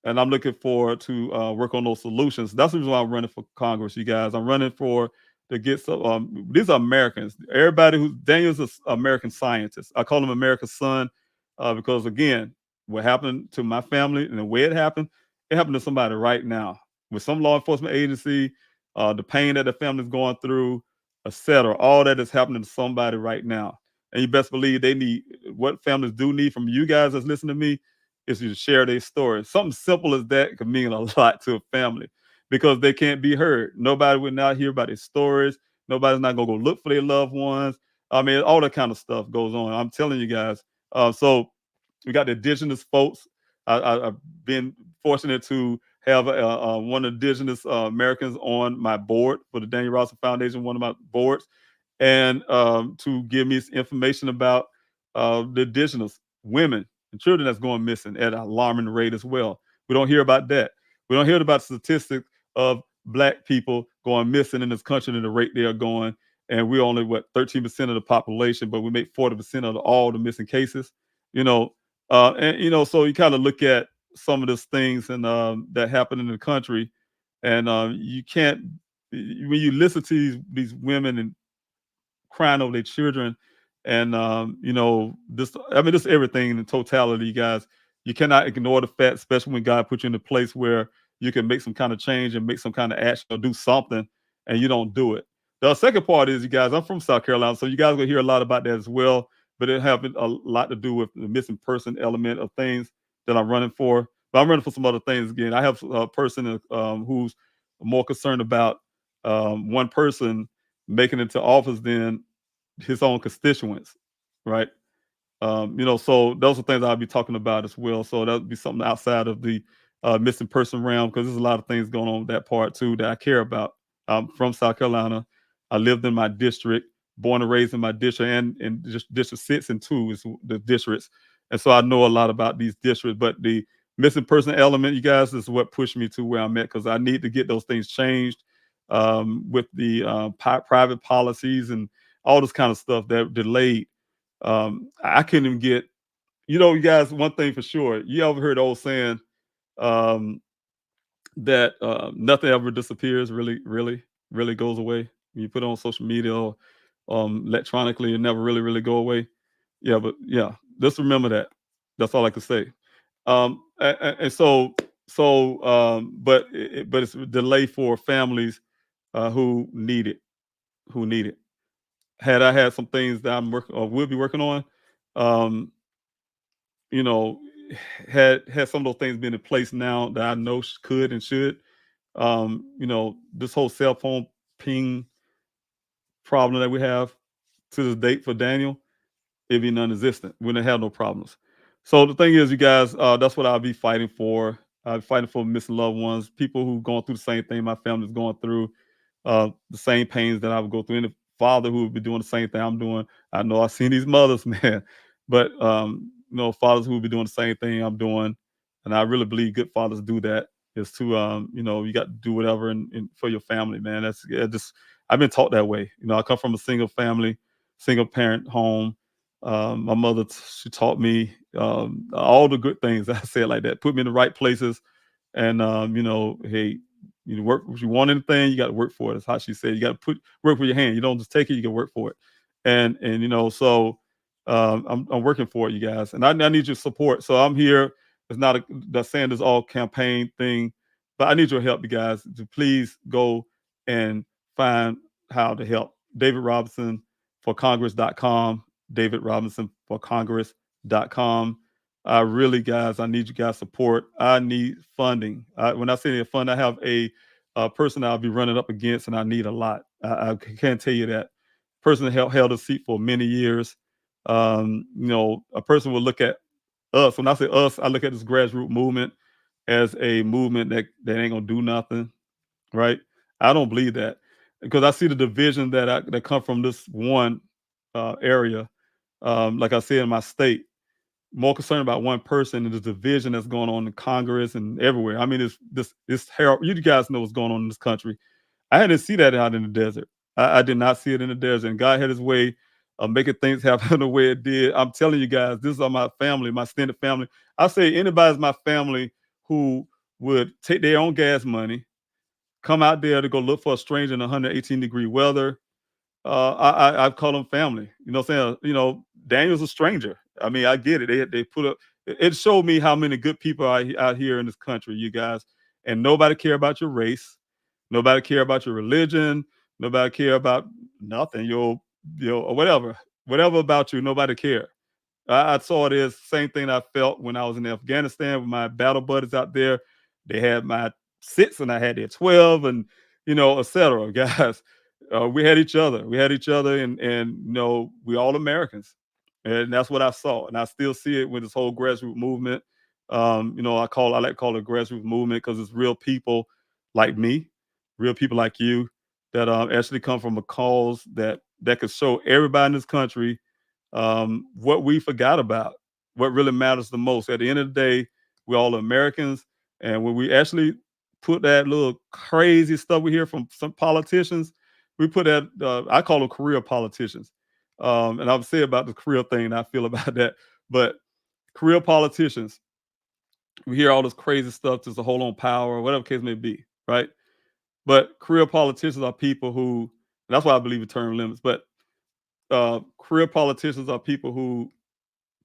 and I'm looking forward to work on those solutions. That's the reason why I'm running for Congress, you guys. I'm running for to get some. These are Americans. Everybody who Daniel's an American scientist. I call him America's son because again, what happened to my family and the way it happened to somebody right now with some law enforcement agency. The pain that the family's going through. etc. All that is happening to somebody right now. And you best believe they need what families do need from you guys that's listening to me is you to share their story. Something simple as that can mean a lot to a family because they can't be heard. Nobody will now hear about their stories. Nobody's not gonna go look for their loved ones. I mean, all that kind of stuff goes on. I'm telling you guys. So we got the indigenous folks. I've been fortunate to have one of the indigenous Americans on my board for the Daniel Robinson Foundation, one of my boards, and to give me information about the indigenous women and children that's going missing at an alarming rate as well. We don't hear about that. We don't hear about statistics of black people going missing in this country and the rate they are going. And we're only what 13% of the population, but we make 40% of all the missing cases. You know, and so you kind of look at some of these things and that happen in the country, and you can't when you listen to these women and crying over their children. And this I mean, this everything in totality, you guys. You cannot ignore the fact, especially when God puts you in a place where you can make some kind of change and make some kind of action or do something, and you don't do it. The second part is, you guys, I'm from South Carolina, so you guys will hear a lot about that as well. But it has a lot to do with the missing person element of things that I'm running for. But I'm running for some other things again. I have a person who's more concerned about one person making it to office than his own constituents, right? So those are things I'll be talking about as well. So that would be something outside of the missing person realm because there's a lot of things going on with that part too that I care about. I'm from South Carolina. I lived in my district, born and raised in my district, and just District 6 and 2 is the districts, and so I know a lot about these districts. But the missing person element, you guys, is what pushed me to where I'm at because I need to get those things changed with the private policies and all this kind of stuff that delayed. I couldn't even get, you guys, one thing for sure. You ever heard the old saying um, that nothing ever disappears, really, really, really goes away? When you put it on social media or electronically, it never really, really go away. Yeah, but yeah, just remember that. That's all I can say. And but it's a delay for families who need it, who need it. Had I had some things that I'm working or will be working on, um, you know, had some of those things been in place now that I know could and should, this whole cell phone ping problem that we have to this date for Daniel, it'd be non-existent. We wouldn't have no problems. So the thing is, you guys, that's what I'll be fighting for. I'll be fighting for missing loved ones, people who going through the same thing my family's going through, the same pains that I would go through. And the father who would be doing the same thing I'm doing. I know I've seen these mothers, man, but fathers who would be doing the same thing I'm doing, and I really believe good fathers do that. Is to you got to do whatever and for your family, man. That's just I've been taught that way. I come from a single family, single parent home. My mother, she taught me all the good things. I say it like that. Put me in the right places, and hey, work. If you want anything, you got to work for it. That's how she said. You got to work with your hand. You don't just take it. You got to work for it. And so I'm working for it, you guys, and I need your support. So I'm here. It's not the Sanders all campaign thing, but I need your help, you guys. To please go and find how to help. David Robinson for Congress.com. David Robinson for Congress.com. I really, guys, I need you guys' support. I need funding. When I say fund, I have a person I'll be running up against, and I need a lot. I can't tell you that. Person that held a seat for many years. A person will look at us. When I say us, I look at this grassroots movement as a movement that ain't gonna do nothing, right? I don't believe that because I see the division that come from this one area. Like I said, in my state, more concerned about one person and the division that's going on in Congress and everywhere. I mean, it's terrible. You guys know what's going on in this country. I didn't see that out in the desert. I did not see it in the desert. And God had his way of making things happen the way it did. I'm telling you guys, this is my family, my extended family. I say anybody's my family who would take their own gas money, come out there to go look for a stranger in 118-degree weather. I call them family. You know what I'm saying? Daniel's a stranger. I mean, I get it. They put up. It showed me how many good people are out here in this country, you guys. And nobody care about your race. Nobody care about your religion. Nobody care about nothing. Or whatever about you. Nobody care. I saw this same thing I felt when I was in Afghanistan with my battle buddies out there. They had my six and I had their 12 and, et cetera, guys. We had each other. We had each other and we all Americans. And that's what I saw. And I still see it with this whole grassroots movement. I like to call it a grassroots movement because it's real people like me, real people like you that actually come from a cause that could show everybody in this country what we forgot about, what really matters the most. At the end of the day, we're all Americans. And when we actually put that little crazy stuff we hear from some politicians, we put that, I call them career politicians. And I'll say about the career thing, I feel about that. But career politicians, we hear all this crazy stuff just to hold on power, or whatever case may be, right? But career politicians are people who, that's why I believe in term limits, but career politicians are people who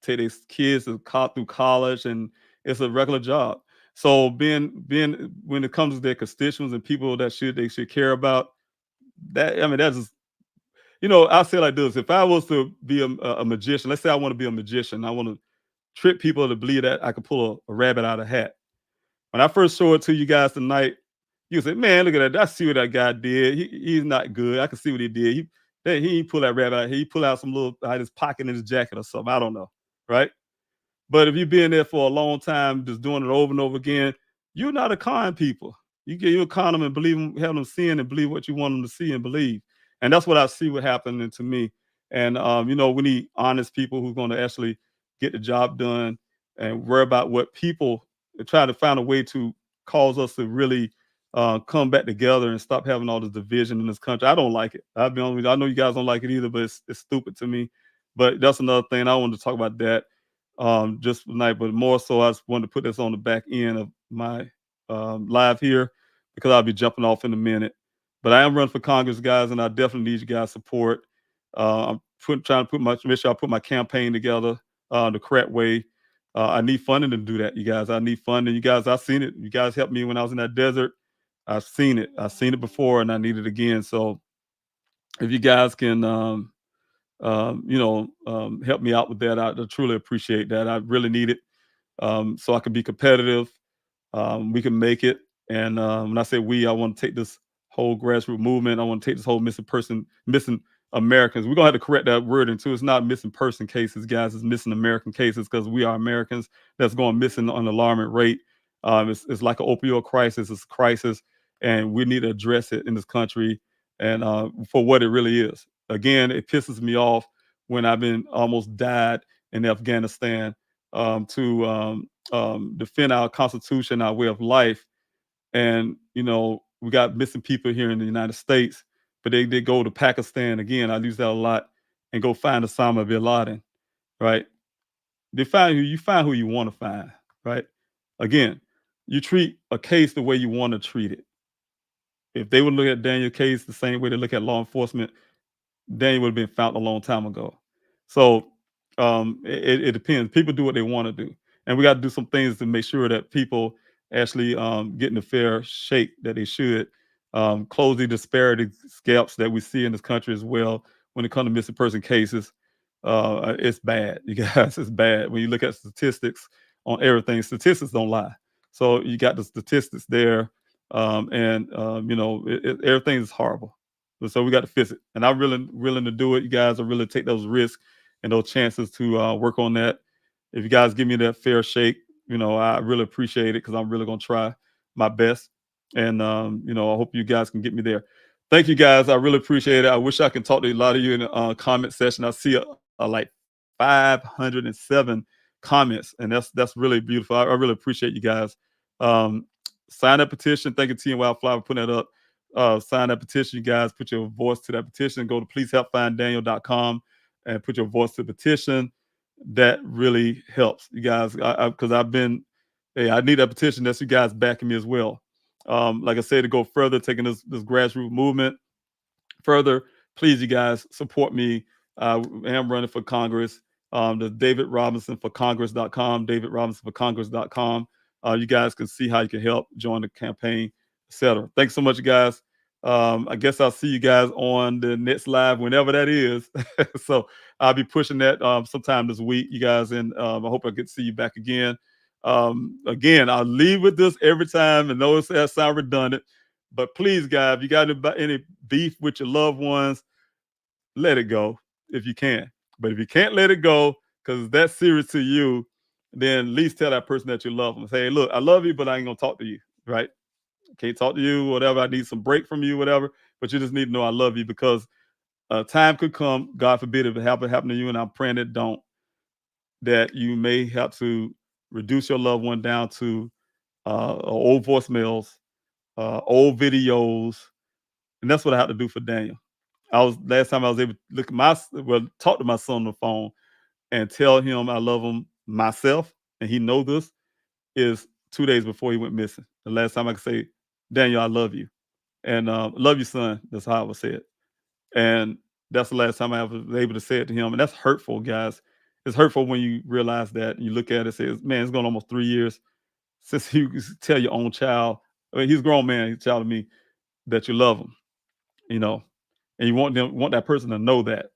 take their kids through college and it's a regular job. So being when it comes to their constituents and people that they should care about, that I mean that's just I say like this: if I was to be a magician, let's say I want to be a magician, I want to trick people to believe that I could pull a rabbit out of a hat. When I first show it to you guys tonight, you say, "Man, look at that! I see what that guy did. He's not good. I can see what he did. He pull that rabbit out. He pull out some little out of his pocket in his jacket or something. I don't know, right?" But if you've been there for a long time, just doing it over and over again, you're not a con people. You con them and believe them, have them seeing and believe what you want them to see and believe. And that's what I see what happening to me. And we need honest people who's going to actually get the job done and worry about what people try to find a way to cause us to really come back together and stop having all this division in this country. I don't like it. I'll be honest with you. I know you guys don't like it either, but it's stupid to me. But that's another thing. I wanted to talk about that just tonight, but more so, I just wanted to put this on the back end of my live here because I'll be jumping off in a minute. But I am running for Congress, guys, and I definitely need you guys' support. Trying to make sure I put my campaign together the correct way. I need funding to do that, you guys. I need funding. You guys, I've seen it. You guys helped me when I was in that desert. I've seen it. I've seen it before, and I need it again. So if you guys can help me out with that. I truly appreciate that. I really need it so I can be competitive. We can make it. And when I say we, I want to take this whole grassroots movement. I want to take this whole missing Americans. We're gonna have to correct that word into it's not missing person cases, guys. It's missing American cases because we are Americans that's going missing on an alarming rate. It's like an opioid crisis. It's a crisis, and we need to address it in this country and for what it really is. Again, it pisses me off when I've been almost died in Afghanistan to defend our constitution, our way of life. And, we got missing people here in the United States, but they go to Pakistan again. I use that a lot and go find Osama bin Laden, right? Find who you want to find, right? Again, you treat a case the way you want to treat it. If they would look at Daniel's case the same way they look at law enforcement, Daniel would have been found a long time ago. So it depends. People do what they want to do, and we got to do some things to make sure that people actually get in the fair shake that they should. Close the disparity gaps that we see in this country as well when it comes to missing person cases. It's bad, you guys. It's bad when you look at statistics on everything. Statistics don't lie. So you got the statistics there, and everything is horrible. So we got to fix it. And I'm really willing to do it. You guys are really take those risks and those chances to work on that. If you guys give me that fair shake, I really appreciate it because I'm really going to try my best. And, I hope you guys can get me there. Thank you, guys. I really appreciate it. I wish I could talk to a lot of you in the comment section. I see like 507 comments, and that's really beautiful. I really appreciate you guys. Sign that petition. Thank you, Team Wildflower, for putting that up. Sign that petition, you guys. Put your voice to that petition. Go to pleasehelpfinddaniel.com and put your voice to the petition. That really helps, you guys. Because I need that petition. That's you guys backing me as well. Like I said, to go further, taking this grassroots movement further, please, you guys, support me. I am running for Congress. The David Robinson for Congress.com, David Robinson for Congress.com. You guys can see how you can help join the campaign, etc. Thanks so much, you guys. I guess I'll see you guys on the next live whenever that is. So I'll be pushing that sometime this week, you guys, and I hope I get to see you back again. Again, I'll leave with this every time, and know that sound redundant, but please, guys, if you got any beef with your loved ones, let it go if you can. But if you can't let it go because that's serious to you, then at least tell that person that you love them. Say, hey, look, I love you, but I ain't gonna talk to you, right? Can't talk to you, whatever. I need some break from you, whatever. But you just need to know I love you because time could come, God forbid if it happen to you, and I'm praying it don't, that you may have to reduce your loved one down to old voicemails, old videos, and that's what I had to do for Daniel. I was last time I was able to talk to my son on the phone and tell him I love him myself, and he know this is 2 days before he went missing. The last time I could say, Daniel, I love you, and love you, son. That's how I would say it, and that's the last time I was able to say it to him, and that's hurtful, guys. It's hurtful when you realize that and you look at it and say, man, it's gone almost 3 years since you tell your own child. I mean, he's a grown man, he's a child of me, that you love him, you know, and you want that person to know that.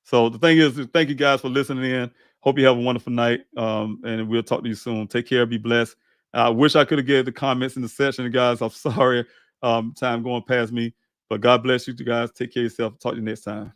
So the thing is, thank you guys for listening in. Hope you have a wonderful night, and we'll talk to you soon. Take care, be blessed. I wish I could have get the comments in the session, guys. I'm sorry, time going past me, but God bless you guys. Take care of yourself. Talk to you next time.